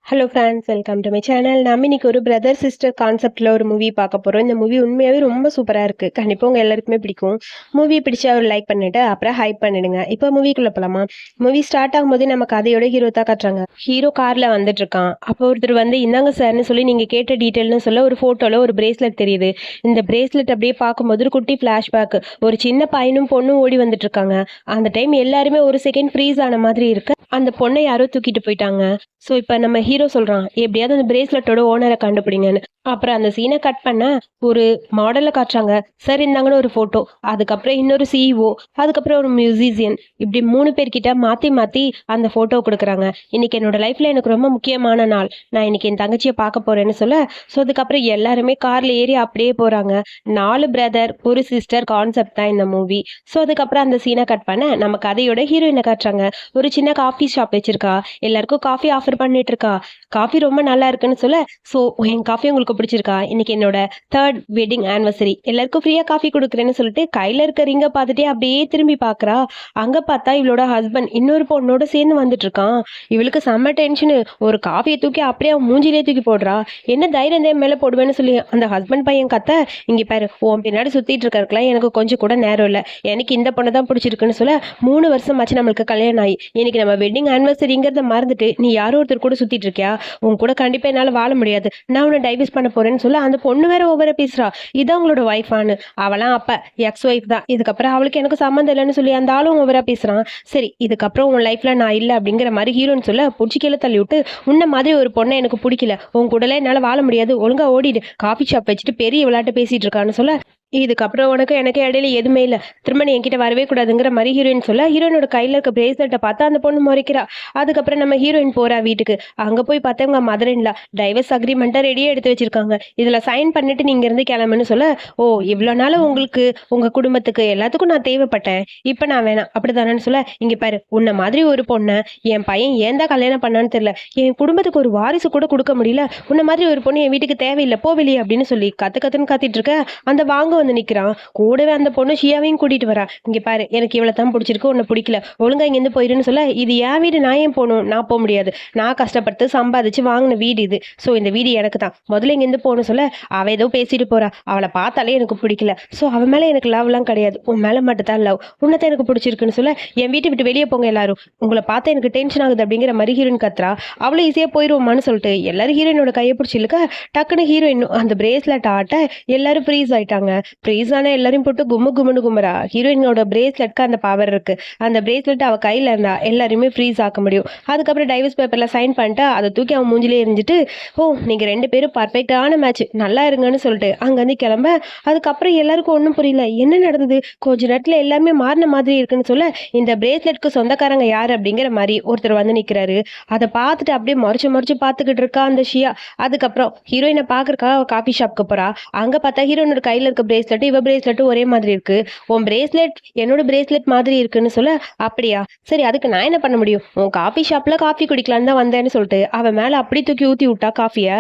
Hello friends, welcome to my channel. நம்ம இன்னைக்கு ஒரு பிரதர் சிஸ்டர் கான்செப்டில் ஒரு மூவி பார்க்க போகிறோம். இந்த மூவி உண்மையாகவே ரொம்ப சூப்பராக இருக்குது. கண்டிப்பாக உங்கள் எல்லாருக்குமே பிடிக்கும். மூவி பிடிச்சா ஒரு லைக் பண்ணிவிட்டு அப்புறம் ஹைப் பண்ணிடுங்க. இப்போ மூவிக்குள்ளே போகலாமா? மூவி ஸ்டார்ட் ஆகும்போது நம்ம கதையோட ஹீரோ தான் காட்டுறாங்க. ஹீரோ காரில் வந்துட்டு இருக்கான். அப்போ ஒருத்தர் வந்து இந்தாங்க சார்னு சொல்லி நீங்கள் கேட்ட டீட்டெயில்னு சொல்ல ஒரு ஃபோட்டோவில் ஒரு பிரேஸ்லெட் தெரியுது. இந்த பிரேஸ்லெட் அப்படியே பார்க்கும்போது ஒரு குட்டி ஃப்ளாஷ்பேக். ஒரு சின்ன பையனும் பொண்ணும் ஓடி வந்துட்டு இருக்காங்க. அந்த டைம் எல்லாருமே ஒரு செகண்ட் ஃப்ரீஸ் ஆன மாதிரி இருக்கு. அந்த பொண்ணை யாரோ தூக்கிட்டு போயிட்டாங்க. ஸோ இப்போ நம்ம ஹீரோ சொல்கிறான், எப்படியாவது அந்த பிரேஸ்லெட்டோட ஓனரை கண்டுபிடிங்கன்னு. அப்புறம் அந்த சீனை கட் பண்ண ஒரு மாடலை காட்டுறாங்க. சார் இந்தாங்கன்னு ஒரு ஃபோட்டோ, அதுக்கப்புறம் இன்னொரு சிஇஓ, அதுக்கப்புறம் ஒரு மியூசிஷியன், இப்படி 3 பேர்கிட்ட மாற்றி மாற்றி அந்த ஃபோட்டோ கொடுக்குறாங்க. இன்னைக்கு என்னோட லைஃப்பில் எனக்கு ரொம்ப முக்கியமான நாள், நான் இன்னைக்கு என் தங்கச்சியை பார்க்க போகிறேன்னு சொல்ல, ஸோ அதுக்கப்புறம் எல்லாருமே காரில் ஏறி அப்படியே போகிறாங்க. 4 பிரதர் ஒரு சிஸ்டர் கான்செப்ட் தான் இந்த மூவி. ஸோ அதுக்கப்புறம் அந்த சீனை கட் பண்ண நம்ம கதையோட ஹீரோயினை காட்டுறாங்க. ஒரு சின்ன காஃபி ஷாப் வச்சிருக்கா, எல்லாருக்கும் காஃபி ஆஃபர் பண்ணிட்டு இருக்கா. காஃபி ரொம்ப நல்லா இருக்குன்னு சொல்ல, ஸோ என் காஃபி உங்களுக்கு பிடிச்சிருக்கா, இன்னைக்கு என்னோட 3rd வெட்டிங் ஆனிவர்சரி, எல்லாருக்கும் ஃப்ரீயாக காஃபி கொடுக்குறேன்னு சொல்லிட்டு கையில் இருக்க ரிங்கை பார்த்துட்டே அப்படியே திரும்பி பார்க்குறா. அங்கே பார்த்தா இவளோட ஹஸ்பண்ட் இன்னொரு பொண்ணோட சேர்ந்து வந்துட்டு இருக்கான். இவளுக்கு செம்ம டென்ஷனு. ஒரு காஃபியை தூக்கி அப்படியே அவன் மூஞ்சிலே தூக்கி போடுறா. என்ன தைரியம் தான் மேலே போடுவேன்னு சொல்லி அந்த ஹஸ்பண்ட் பையன் கத்த, இங்கே பாரு உன் பின்னாடி சுற்றிட்டு இருக்கறதுக்குலாம் எனக்கு கொஞ்சம் கூட நேரம் இல்லை, எனக்கு இந்த பொண்ணை தான் பிடிச்சிருக்குன்னு சொல்ல, 3 வருஷம் ஆச்சு நம்மளுக்கு கல்யாணம் ஆகி, இன்னைக்கு நம்ம வெட்டிங் ஆனிவர்சரிங்கிறத மறந்துட்டு நீ யாரோ ஒருத்தர் கூட சுற்றிட்டு இருக்கியா, உன் கூட கண்டிப்பாக என்னால் வாழ முடியாது, நான் உன்னை டைவர்ஸ் பண்ண போறேன்னு சொல்ல, அந்த பொண்ணு வேற ஒவ்வொரு பேசுறா, இதான் உங்களோட ஒய்ஃபானு. அவளாம் அப்ப எக்ஸ் ஒய்ஃப் தான், இதுக்கப்புறம் அவளுக்கு எனக்கு சம்மந்தம் இல்லைன்னு சொல்லி அந்த ஆளும் ஒவ்வொரு பேசுறான். சரி இதுக்கப்புறம் உன் லைஃப்ல நான் இல்லை அப்படிங்கிற மாதிரி ஹீரோன்னு சொல்ல, பிடிச்சி கீழே தள்ளி விட்டு, உன்ன மாதிரி ஒரு பொண்ணை எனக்கு பிடிக்கல, உன் கூடலாம் என்னால் வாழ முடியாது, ஒழுங்கா ஓடிடு, காஃபி ஷாப் வச்சுட்டு பெரிய விளையாட்டு பேசிட்டு இருக்கான்னு சொல்ல, இதுக்கப்புறம் உனக்கு எனக்கு இடையில எதுவுமே இல்லை, திரும்ப நீ என்கிட்ட வரவே கூடாதுங்கிற மாதிரி ஹீரோயின் சொல்ல, ஹீரோயினோட கையில் இருக்க பிரேஸ்லெட்டை பார்த்தா அந்த பொண்ணு முறைக்கிறா. அதுக்கப்புறம் நம்ம ஹீரோயின் போறா வீட்டுக்கு. அங்கே போய் பார்த்தா உங்க மதர் இன்லா டைவர்ஸ் அக்ரிமெண்ட்டை ரெடியாக எடுத்து வச்சிருக்காங்க, இதில் சைன் பண்ணிட்டு நீங்க இருந்து கிளம்புன்னு சொல்ல, ஓ இவ்வளோ நாள் உங்களுக்கு உங்க குடும்பத்துக்கு எல்லாத்துக்கும் நான் தேவைப்பட்டேன், இப்போ நான் வேணாம் அப்படிதானேன்னு சொல்ல, இங்கே பாரு உன்னை மாதிரி ஒரு பொண்ணை என் பையன் ஏன் தான் கல்யாணம் பண்ணான்னு தெரியல, என் குடும்பத்துக்கு ஒரு வாரிசு கூட கொடுக்க முடியல, உன்னை மாதிரி ஒரு பொண்ணு என் வீட்டுக்கு தேவையில்லை, போ வெளியே அப்படின்னு சொல்லி கத்துன்னு கத்திட்டு இருக்க. அந்த வாங்க வந்து நிக்கிறான். கூடவே அந்த பொண்ணு ஷியாவையும் கூட்டிட்டு வரா. இங்க பாரு எனக்கு இவ்வளவு தான் பிடிச்சிருக்கு, உன்னை பிடிக்கல, ஒழுங்கா இங்க இருந்து போயிருன்னு சொல்ல, இது என் வீடு, நான் ஏன் போகணும், நான் போக முடியாது, நான் கஷ்டப்பட்டு சம்பாதிச்சு வாங்கின வீடு இது, ஸோ இந்த வீடு எனக்கு தான், முதல்ல இங்க இருந்து போகணும் சொல்ல, அவ ஏதோ பேசிட்டு போறா. அவளை பார்த்தாலே எனக்கு பிடிக்கல, ஸோ அவன் மேல எனக்கு லவ்லாம் கிடையாது, உன் மேல மட்டும் தான் லவ், உன்னதான் எனக்கு பிடிச்சிருக்குன்னு சொல்ல, என் வீட்டை விட்டு வெளியே போங்க எல்லாரும், உங்களை பார்த்தா எனக்கு டென்ஷன் ஆகுது அப்படிங்கிற மாதிரி ஹீரோயின் கத்துறா. அவ்வளோ ஈஸியா போயிருவோமான்னு சொல்லிட்டு எல்லாரும் ஹீரோயினோட கையை பிடிச்சி இழுக்க, டக்குன்னு ஹீரோயின் அந்த பிரேஸ்லெட் ஆட்ட எல்லாரும் ஃப்ரீஸ் ஆயிட்டாங்க. ஃப்ரீஸ் ஆன எல்லாரையும் போட்டு கும்முன்னு கும்புறா. ஹீரோயினோட பிரேஸ்லெட்க்கு அந்த பவர் இருக்கு. அந்த பிரேஸ்லெட் அவ கையில இருந்தா எல்லாருமே ஃப்ரீஸ் ஆக்க முடியும். அதுக்கப்புறம் டைவர்ஸ் பேப்பர்ல சைன் பண்ணிட்டு அதை தூக்கி அவன் மூஞ்சிலே எரிஞ்சிட்டு, ஓ நீங்க 2 பேரும் பர்ஃபெக்டான மேட்ச், நல்லா இருங்கன்னு சொல்லிட்டு அங்கேருந்து கிளம்ப. அதுக்கப்புறம் எல்லாருக்கும் ஒன்றும் புரியல, என்ன நடந்தது, கொஞ்ச நேரத்துல எல்லாமே மாறின மாதிரி இருக்குன்னு சொல்ல, இந்த பிரேஸ்லெட்க்கு சொந்தக்காரங்க யாரு அப்படிங்கிற மாதிரி ஒருத்தர் வந்து நிக்கிறாரு. அதை பார்த்துட்டு அப்படியே மறைச்சு பார்த்துக்கிட்டு இருக்கா அந்த ஷியா. அதுக்கப்புறம் ஹீரோயினை பாக்குறக்கா காஃபி ஷாப்க்கு போறா. அங்க பார்த்தா ஹீரோயினோட கையில இருக்க பிரேஸ்லெட் இவ பிரேஸ்லெட் ஒரே மாதிரி இருக்கு. உன் பிரேஸ்லெட் என்னோட பிரேஸ்லெட் மாதிரி இருக்குன்னு சொல்ல, அப்படியா சரி அதுக்கு நான் என்ன பண்ண முடியும், உன் காஃபி ஷாப்ல காஃபி குடிக்கலான்னு தான் வந்தேன்னு சொல்லிட்டு அவன் மேல அப்படி தூக்கி ஊத்தி விட்டா காஃபிய.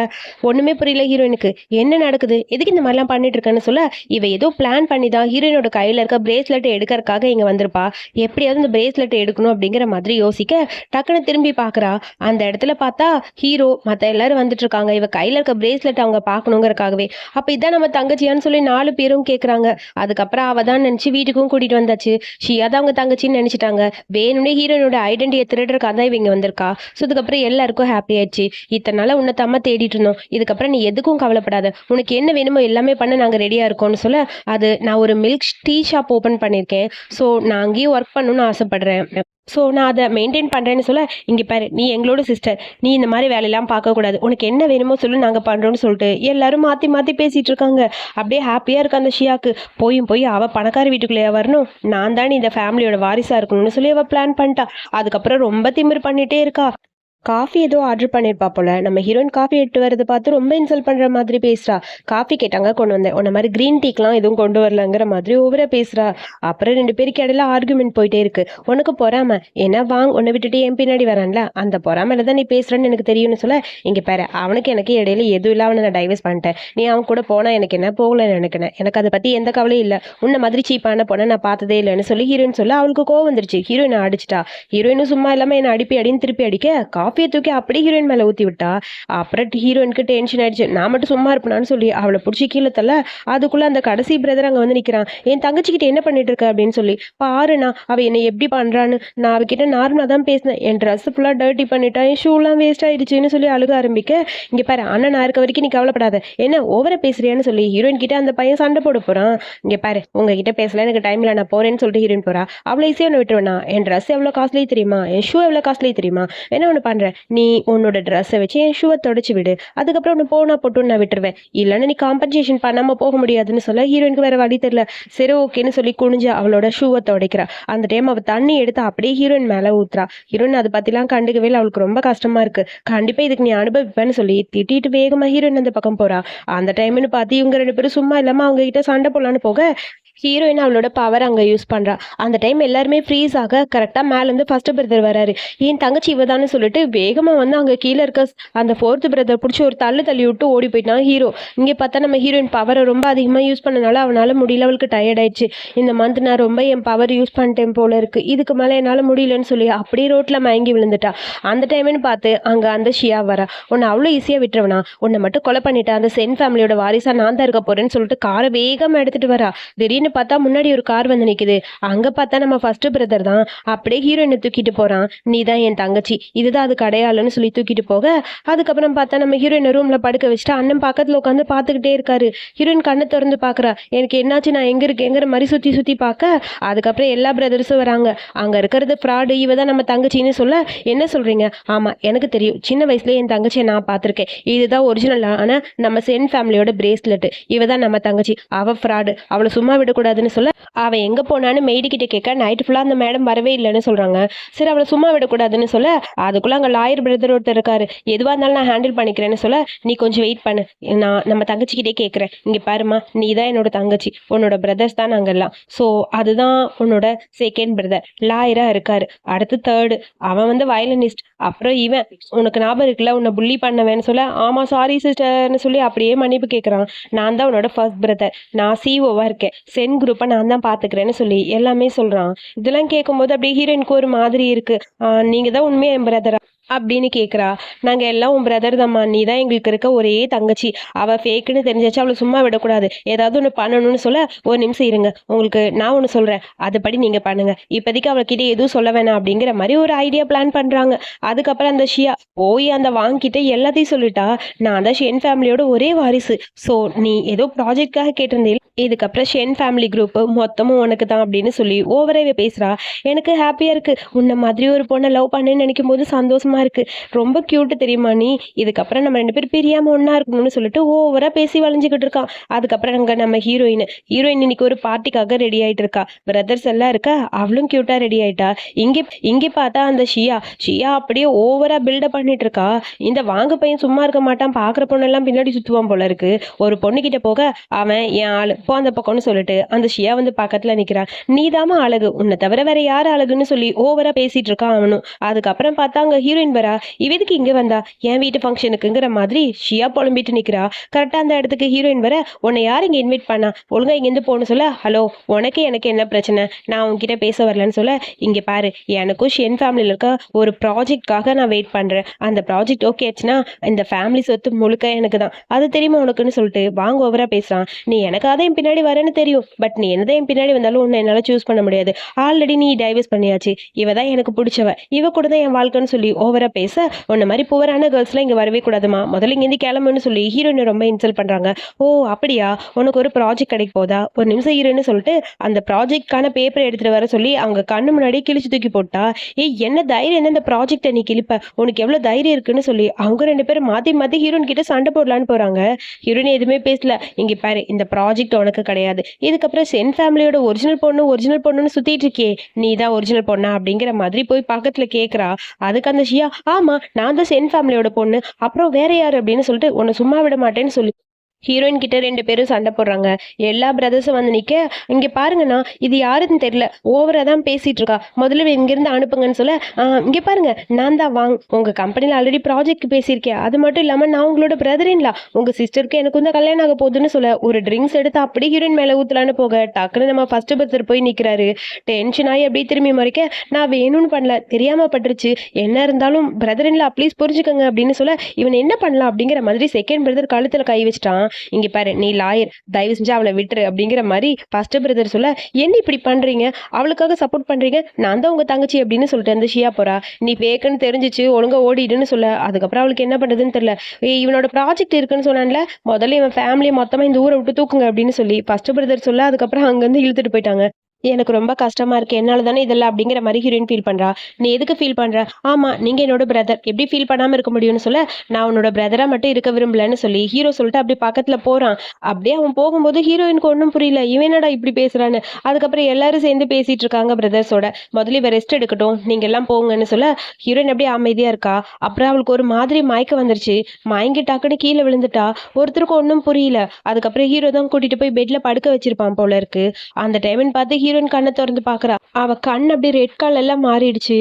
ஒண்ணுமே புரியல ஹீரோயினுக்கு, என்ன நடக்குது, எதுக்கு இந்த மாதிரிலாம் பண்ணிட்டு இருக்கேன்னு சொல்ல, இவ ஏதோ பிளான் பண்ணி தான் ஹீரோயினோட கையில இருக்க பிரேஸ்லெட் எடுக்கிறதுக்காக இங்க வந்திருப்பா, எப்படியாவது இந்த பிரேஸ்லெட் எடுக்கணும் அப்படிங்கிற மாதிரி யோசிக்க, டக்குன்னு திரும்பி பாக்குறா. அந்த இடத்துல பார்த்தா ஹீரோ மத்த எல்லாரும் வந்துட்டு இருக்காங்க. இவ கையில இருக்க பிரேஸ்லெட் அவங்க பாக்கணுங்கிறக்காகவே. அப்ப இதான் நம்ம தங்கச்சியான்னு சொல்லி 4 பேரும் கேக்குறாங்க. அதுக்கப்புறம் அவ தான் நினைச்சு வீட்டுக்கும் கூட்டிட்டு வந்தாச்சு. ஷியா தான் அவங்க தங்கச்சின்னு நினைச்சிட்டாங்க. வேணும்னே ஹீரோனோட ஐடென்டிட்டியை திருடுறதுக்காக தான் இவங்க வந்திருக்கா. ஸோ அதுக்கப்புறம் எல்லாருக்கும் ஹாப்பி ஆயிடுச்சு. இத்தனை நாள உன்னை தம்மா தேடிட்டு இருந்தோம், இதுக்கப்புறம் நீ எதுக்கும் கவலைப்படாத, உனக்கு என்ன வேணுமோ எல்லாமே பண்ண நாங்க ரெடியா இருக்கோம்னு சொல்ல, அது நான் ஒரு மில்க் டீ ஷாப் ஓபன் பண்ணியிருக்கேன், ஸோ நான் அங்கேயும் ஒர்க் பண்ணணும்னு ஆசைப்படுறேன், ஸோ நான் அதை மெயின்டைன் பண்ணுறேன்னு சொல்ல, இங்கே பாரு நீ எங்களோட சிஸ்டர், நீ இந்த மாதிரி வேலையெல்லாம் பார்க்கக்கூடாது, உனக்கு என்ன வேணுமோ சொல்லி நாங்கள் பண்ணுறோன்னு சொல்லிட்டு எல்லாரும் மாற்றி பேசிகிட்டு இருக்காங்க. அப்படியே ஹாப்பியாக இருக்கு அந்த ஷியாக்கு. போய் அவள் பணக்கார வீட்டுக்குள்ளேயே வரணும், நான் தான் இந்த ஃபேமிலியோட வாரிசாக இருக்கணும்னு சொல்லி அவள் பிளான் பண்ணிட்டா. அதுக்கப்புறம் ரொம்ப திமிர் பண்ணிகிட்டே இருக்கா. காஃபி ஏதோ ஆர்டர் பண்ணியிருப்பா போல. நம்ம ஹீரோயின் காஃபி எடுத்து வரதை பார்த்து ரொம்ப இன்சல்ட் பண்ணுற மாதிரி பேசுகிறா. காஃபி கேட்டாங்க கொண்டு வந்தேன், உன்ன மாதிரி க்ரீன் டீக்கெலாம் எதுவும் கொண்டு வரலங்கிற மாதிரி ஓவராக பேசுகிறா. அப்புறம் 2 பேருக்கு இடையில ஆர்குமெண்ட் போயிட்டே இருக்கு. உனக்கு பொறாம ஏன்னா உன்னை விட்டுட்டு என் பின்னாடி வரான்ல, அந்த பொறாமையில தான் நீ பேசுறேன்னு எனக்கு தெரியும்னு சொல்ல, இங்கே பாரு அவனுக்கு எனக்கு இடையில எதுவும் இல்லை, அவனை நான் டைவர்ஸ் பண்ணிட்டேன், நீ அவன் கூட போனால் எனக்கு என்ன, போகலன்னு நினைக்கிறேன், எனக்கு அதை பற்றி எந்த கவலையும் இல்லை, உன்ன மாதிரி சீப்பான பொண்ணை நான் பார்த்ததே இல்லைன்னு சொல்லி ஹீரோயின் சொல்ல, அவளுக்கு கோவம் வந்துருச்சு. ஹீரோயினை அடிச்சிட்டா. ஹீரோயினும் சும்மா இல்லாமல் என்னை அடின்னு திருப்பி அடிக்க, காஃபியை தூக்கி அப்படியே ஹீரோயின் மேல ஊத்தி விட்டா. அப்புறம் ஹீரோயினுக்கு டென்ஷன் ஆயிடுச்சு. நான் மட்டும் சும்மா இருப்பேனான்னு சொல்லி அவளை பிடிச்சி கீழே தள்ள, அதுக்குள்ள அந்த கடைசி பிரதர் அங்க வந்து நிக்கிறான். என் தங்கச்சிக்கிட்ட என்ன பண்ணிட்டு இருக்க அப்படின்னு சொல்லி. பாருண்ணா அவ என்னை எப்படி பண்றான்னு. நான் அவகிட்ட நார்மலா தான் பேசினேன். என் ட்ரெஸ் ஃபுல்லா டர்ட்டி பண்ணிட்டா, என் ஷூலாம் வேஸ்ட் ஆயிடுச்சுன்னு சொல்லி அழுக ஆரம்பிக்க, இங்க பாரு அண்ணன் நான் இருக்க வரைக்கும் நீ கவலைப்படாத, என்ன ஓவரா பேசுறியான்னு சொல்லி ஹீரோயின் கிட்ட அந்த பையன் சண்டை போட போறான். இங்க பாரு உங்ககிட்ட பேசல, எனக்கு டைம்ல நான் போறேன்னு சொல்லிட்டு ஹீரோயின் போறா. அவ்வளோ ஈஸியா ஒன்று விட்டுருவேனா? என் ட்ரெஸ் எவ்வளோ காஸ்ட்லி தெரியுமா, என் ஷூ எவ்வளோ காஸ்ட்லி தெரியுமா, என்ன ஒன்று பண்ற, நீ உன்னோட ட்ரெஸ்ஸை வச்சு என் ஷூவை தொடச்சு விடு, அதுக்கப்புறம் ஒன்று போனா போட்டு நான் விட்டுருவேன், இல்லைன்னா நீ காம்பன்சேஷன் பண்ணாம போக முடியாதுன்னு சொல்ல ஹீரோயினுக்கு வேற வழி தெரியல. சரி ஓகேன்னு சொல்லி குனிஞ்சு அவளோட ஷூவை துடைக்கிறா. அந்த டைம் அவ தண்ணி எடுத்து அப்படியே ஹீரோயின் மேல ஊத்துறா. ஹீரோயின் அதை பத்திலாம் கண்டுக்கவே இல்லை. அவளுக்கு ரொம்ப கஷ்டமா இருக்கு. கண்டிப்பா இதுக்கு நீ அனுபவிப்பேன்னு சொல்லி திட்டிட்டு வேகமா ஹீரோயின் அந்த பக்கம் போறா. அந்த டைம்னு பார்த்து இவங்க 2 பேரும் சும்மா இல்லாம அவங்க கிட்ட சண்டை போடலான்னு போக, ஹீரோயின் அவளோட பவர் அங்க யூஸ் பண்றா. அந்த டைம் எல்லாருமே ஃப்ரீஸ் ஆக கரெக்டா மேல இருந்து ஃபர்ஸ்ட் பிரதர் வராரு. என் தங்கச்சி இவதான்னு சொல்லிட்டு வேகமா வந்து அங்க கீழே இருக்க அந்த ஃபோர்த் பிரதர் பிடிச்சி ஒரு தள்ளி விட்டு ஓடி போயிட்டான் ஹீரோ. இங்க பார்த்தா நம்ம ஹீரோயின் பவரை ரொம்ப அதிகமா யூஸ் பண்ணனால அவனால முடியல, அவளுக்கு டயர்ட் ஆயிடுச்சு. இந்த மந்த் நான் ரொம்ப என் பவர் யூஸ் பண்ணிட்டேன் போல இருக்கு, இதுக்கு மேல என்னால முடியலன்னு சொல்லி அப்படியே ரோட்ல மயங்கி விழுந்துட்டா. அந்த டைம்னு பார்த்து அங்க அந்த ஷியா வரா. உன்னை அவ்வளோ ஈஸியா விட்டுருவனா, உன்னை மட்டும் கொலை பண்ணிட்டா, அந்த சென் ஃபேமிலியோட வாரிசா நான் தான் இருக்க போறேன்னு சொல்லிட்டு காரை வேகமா எடுத்துட்டு வரா. திடீர்னு பார்த்தா முன்னாடி ஒரு கார் வந்து நிக்குது. அங்க பார்த்தா நம்ம ஃபர்ஸ்ட் பிரதர் தான். அப்படியே ஹீரோயினை தூக்கிட்டு போறான். நீ தான் என் தங்கச்சி, இதுதான் அது அடையாளம்னு சொல்லி தூக்கிட்டு போக, அதுக்கப்புறம் பார்த்தா நம்ம ஹீரோயினை ரூம்ல படுக்க வச்சுட்டு அண்ணன் பக்கத்துல உட்காந்து பார்த்துக்கிட்டே இருக்காரு. ஹீரோயின் கண்ணை திறந்து பாக்குறா. எனக்கு என்னாச்சு, நான் எங்க இருக்கேங்கிற மாதிரி சுத்தி சுத்தி பார்க்க, அதுக்கப்புறம் எல்லா பிரதர்ஸும் வராங்க. அங்க இருக்கிறது ஃப்ராடு, இவ தான் நம்ம தங்கச்சின்னு சொல்ல, என்ன சொல்றீங்க? ஆமா எனக்கு தெரியும், சின்ன வயசுல என் தங்கச்சியை நான் பார்த்திருக்கேன். இதுதான் ஒரிஜினலான நம்ம சென் ஃபேமிலியோட பிரேஸ்லெட், இவ தான் நம்ம தங்கச்சி, அவ ஃப்ராடு, அவளை சும்மா விடக்கூடாதுன்னு சொல்ல, அவ எங்க போனான்னு மெய்டு கிட்ட கேட்க நைட் ஃபுல்லா அந்த மேடம் வரவே இல்லைன்னு சொல்றாங்க. சரி அவளை சும்மா விடக்கூடாதுன்னு சொல்ல, அதுக்குள்ள அங்க லாயர் பிரதர் ஒருத்தர் இருக்காரு. எதுவா இருந்தாலும் நான் ஹேண்டில் பண்ணிக்கிறேன்னு சொல்ல, நீ கொஞ்சம் வெயிட் பண்ணு, நான் நம்ம தங்கச்சிக்கிட்டே கேட்கிறேன். இங்க பாருமா, நீ தான் என்னோட தங்கச்சி, உன்னோட பிரதர்ஸ் தான் நாங்கெல்லாம். ஸோ அதுதான் உன்னோட செகண்ட் பிரதர் லாயரா இருக்காரு. அடுத்து தேர்டு அவன் வந்து வயலினிஸ்ட். அப்புறம் இவன் உனக்கு ஞாபகம் இருக்குல்ல உன்னை புள்ளி பண்ணவேன்னு சொல்ல, ஆமா சாரி சிஸ்டர்னு சொல்லி அப்படியே மன்னிப்பு கேட்கறான். நான் தான் உன்னோட ஃபர்ஸ்ட் பிரதர், நான் சிஓவா இருக்கேன், சென் குரூப்பை நான் தான் பாத்துக்கிறேன்னு சொல்லி எல்லாமே சொல்றான். இதெல்லாம் கேட்கும்போது அப்படியே ஹீரோயினுக்கு ஒரு மாதிரி இருக்கு. நீங்க தான் உண்மையா என் பிரதரா அப்படின்னு கேட்குறா. நாங்கள் எல்லாம் உன் பிரதர் தான்மா, நீ தான் எங்களுக்கு இருக்க ஒரே தங்கச்சி, அவள் ஃபேக்குன்னு தெரிஞ்சாச்சு, அவளை சும்மா விடக்கூடாது, ஏதாவது ஒன்று பண்ணணும்னு சொல்ல, ஒரு நிமிஷம் இருங்க, உங்களுக்கு நான் ஒன்று சொல்கிறேன், அதுபடி நீங்கள் பண்ணுங்க, இப்போதைக்கு அவள்கிட்ட எதுவும் சொல்ல வேணாம் அப்படிங்கிற மாதிரி ஒரு ஐடியா பிளான் பண்ணுறாங்க. அதுக்கப்புறம் அந்த ஷியா போய் அந்த வாங்கிட்ட எல்லாத்தையும் சொல்லிட்டா, நான் தான் ஷென் ஃபேமிலியோட ஒரே வாரிசு, ஸோ நீ ஏதோ ப்ராஜெக்டாக கேட்டிருந்தேன், இதுக்கப்புறம் ஷென் ஃபேமிலி குரூப் மொத்தமும் உனக்கு தான் அப்படின்னு சொல்லி ஓவராகவே பேசுகிறா. எனக்கு ஹாப்பியாக இருக்குது, உன்னை மாதிரி ஒரு பொண்ணை லவ் பண்ணுன்னு நினைக்கும் போது சந்தோஷமா இருக்கு, ரொம்ப கியூட்டு தெரியுமா நீ, இதுக்கப்புறம் நம்ம 2 பேரும் பிரியாம ஒன்னா இருக்கணும்னு சொல்லிட்டு ஓவரா பேசி வளைஞ்சுக்கிட்டு இருக்கான். அதுக்கப்புறம் அங்க நம்ம ஹீரோயின் இன்னைக்கு ஒரு பார்ட்டிக்காக ரெடி ஆயிட்டு இருக்கா. பிரதர்ஸ் எல்லாம் இருக்கா, அவளும் கியூட்டா ரெடி ஆயிட்டா. இங்கே பார்த்தா அந்த ஷியா அப்படியே ஓவரா பில்டப் பண்ணிட்டு இருக்கா. இந்த வாங்க பையன் சும்மா இருக்க மாட்டான், பாக்குற பொண்ணெல்லாம் பின்னாடி சுத்துவான் போல இருக்கு. ஒரு பொண்ணு கிட்ட போக, அவன் என் ஆளு போ அந்த பக்கம்னு சொல்லிட்டு அந்த ஷியா வந்து பக்கத்துல நிக்கிறான். நீதாமா அழகு, உன்னை தவிர வேற யாரு அழகுன்னு சொல்லி ஓவரா பேசிட்டு இருக்கான் அவனும். அதுக்கப்புறம் பார்த்தா அங்க ஹீரோயின் வரா. இவதுக்கு இங்க வந்தா, என் வீட்டு ஃபங்க்ஷனுக்குங்கிற மாதிரி ஷியா புலம்பிட்டு நிக்கிறா. கரெக்டா அந்த இடத்துக்கு ஹீரோயின் வர, உன்னை யார் இங்க இன்வைட் பண்ணா, ஒழுங்கா இங்க இருந்து போன்னு சொல்ல, ஹலோ உனக்கு எனக்கு என்ன பிரச்சனை, நான் உன்கிட்ட பேச வரலன்னு சொல்ல, இங்க பாரு எனக்கும் ஷென் ஃபேமிலியில இருக்க ஒரு ப்ராஜெக்ட்காக நான் வெயிட் பண்றேன், அந்த ப்ராஜெக்ட் ஓகே ஆச்சுன்னா இந்த ஃபேமிலி சொத்து முழுக்க எனக்கு தான், அது தெரியுமா உனக்குன்னு சொல்லிட்டு வாங்க ஓவரா பேசுறான். நீ எனக்காக தான் என் பின்னாடி வரேன்னு தெரியும், பட் நீ என்னதான் என் பின்னாடி வந்தாலும் உன்னை என்னால சூஸ் பண்ண முடியாது, ஆல்ரெடி நீ டைவர்ஸ் பண்ணியாச்சு, இவ தான் எனக்கு பிடிச்சவ, இவ கூட தான் என் வாழ்க்கைன்னு சொல்லி ஓவரா பேச, உன்ன மாதிரி புவரான கேர்ள்ஸ்லாம் இங்க வரவே கூடாதுமா, முதல்ல இங்கேருந்து கிளம்புன்னு சொல்லி ஹீரோயினை ரொம்ப இன்சல்ட் பண்றாங்க. ஓ அப்படியா, உனக்கு ஒரு ப்ராஜெக்ட் கிடைக்க போதா, ஒரு நிமிஷம் ஹீரோன்னு சொல்லிட்டு அந்த ப்ராஜெக்ட்கான பேப்பர் எடுத்துட்டு வர சொல்லி அவங்க கண்ணு முன்னாடியே கிழிச்சு தூக்கி போட்டா. என்ன தைரியம் என்ன இந்த ப்ராஜெக்டை நீ கிழிப்ப, உனக்கு எவ்வளவு தைரியம் இருக்குன்னு சொல்லி அவங்க 2 பேரும் மாத்தி ஹீரோயின் கிட்ட சண்டை போடலான்னு போறாங்க. ஹீரோயின் எதுவுமே பேசல. இங்க பாரு இந்த ப்ராஜெக்ட் உனக்கு கிடையாது, இதுக்கப்புறம் சென் ஃபேமிலியோட ஒரிஜினல் பொண்ணுன்னு சுத்திட்டு இருக்கே, நீ தான் ஒரிஜினல் பொண்ணா அப்படிங்கிற மாதிரி போய் பக்கத்துல கேக்குறா. அதுக்கு அந்த ஷியா, ஆமா நான் தான் சென் ஃபேமிலியோட பொண்ணு, அப்புறம் வேற யாரு அப்படின்னு சொல்லிட்டு உன்னை சும்மா விட மாட்டேன்னு சொல்லி ஹீரோயின் கிட்ட 2 பேரும் சண்டை போடுறாங்க. எல்லா பிரதர்ஸும் வந்து நிக்க, "இங்க பாருங்கண்ணா, இது யாருன்னு தெரியல. ஓவரா தான் பேசிட்டு இருக்கா. முதல்ல இவ இங்கிருந்து அனுப்புங்கன்னு" சொல்ல, இங்க பாருங்க, நான் தான் வாங். உங்க கம்பெனில ஆல்ரெடி ப்ராஜெக்ட் பேசியிருக்கேன். அது மட்டும் இல்லாம நான் உங்களோட பிரதர் இன் லா. உங்க சிஸ்டருக்கு எனக்கும் தான் கல்யாணம் ஆக போகுதுன்னு சொல்ல, ஒரு ட்ரிங்க்ஸ் எடுத்து அப்படியே ஹீரோயின் மேல ஊத்தலான்னு போக, டக்குன்னு நம்ம ஃபர்ஸ்ட் பிரதர் போய் நிக்கிறாரு. டென்ஷன் ஆகி அப்படியே திரும்பி மறைக்க, "நான் வேணும்னு பண்ணல. தெரியாம பட்டுருச்சு. என்ன இருந்தாலும் பிரதர் இன் லா ப்ளீஸ் புரிஞ்சுக்கங்க" அப்படின்னு சொல்ல, இவன் என்ன பண்ணலாம் அப்படிங்கிற மாதிரி செகண்ட் பிரதர் கழுத்துல கை வச்சுட்டான். "இங்க பாரு, நீ லாயர், தயவு செஞ்சு அவளை விட்டுரு" அப்படிங்கிற மாதிரி ஃபர்ஸ்ட் பிரதர் சொல்ல, "என்ன இப்படி பண்றீங்க? அவளுக்காக சப்போர்ட் பண்றீங்க? நான் தான் உங்க தங்கச்சி" அப்படின்னு சொல்லிட்டு அந்த ஷியா போறா. "நீ ஃபேக்குன்னு தெரிஞ்சிச்சு, ஒழுங்கா ஓடிடுன்னு" சொல்ல, அதுக்கப்புறம் அவளுக்கு என்ன பண்றதுன்னு தெரியல. இவனோட ப்ராஜெக்ட் இருக்குன்னு சொன்னான்ல, முதல்ல இவன் ஃபேமிலியை மொத்தமா இந்த ஊரை விட்டு தூக்குங்க" அப்படின்னு சொல்லி ஃபர்ஸ்ட் பிரதர் சொல்ல, அதுக்கப்புறம் அங்கிருந்து இழுத்துட்டு போயிட்டாங்க. எனக்கு ரொம்ப கஷ்டமா இருக்கு. என்னால தானே இதெல்லாம் அப்படிங்கிற மாரி ஹீரோயின் ஃபீல் பண்றா. "நீ எதுக்கு ஃபீல் பண்ற?" "ஆமா, நீங்க என்னோட பிரதர். எப்படி ஃபீல் பண்ணாம இருக்க முடியும்னு" சொல்ல, "நான் உன்னோட பிரதரா மட்டும் இருக்க விரும்பலன்னு" சொல்லி ஹீரோ சொல்லிட்டு அப்படியே பக்கத்துல போறான். அப்படியே அவன் போகும்போது ஹீரோயினுக்கு ஒண்ணும் புரியல. இவன் என்னடா இப்படி பேசுறான்னு. அதுக்கப்புறம் எல்லாரும் சேர்ந்து பேசிட்டு இருக்காங்க பிரதர்ஸோட. "முதல்ல இவ ரெஸ்ட் எடுக்கட்டும். நீங்க எல்லாம் போங்கன்னு" சொல்ல, ஹீரோயின் அப்படியே அமைதியா இருக்கா. அப்புறம் அவளுக்கு ஒரு மாதிரி மயக்கம் வந்துருச்சு. மயங்கி டக்குன்னு கீழ விழுந்துட்டா. ஒருத்தருக்கும் ஒண்ணும் புரியல. அதுக்கப்புறம் ஹீரோ தான் கூட்டிட்டு போய் பெட்ல படுக்க வச்சிருப்பான் போல இருக்கு. அந்த டைம்ன்னு பார்த்து ஹீரோயின் கண்ணை திறந்து பார்க்கறா. அவ கண் அப்படியே ரெட் கலர்ல மாறிடுச்சு.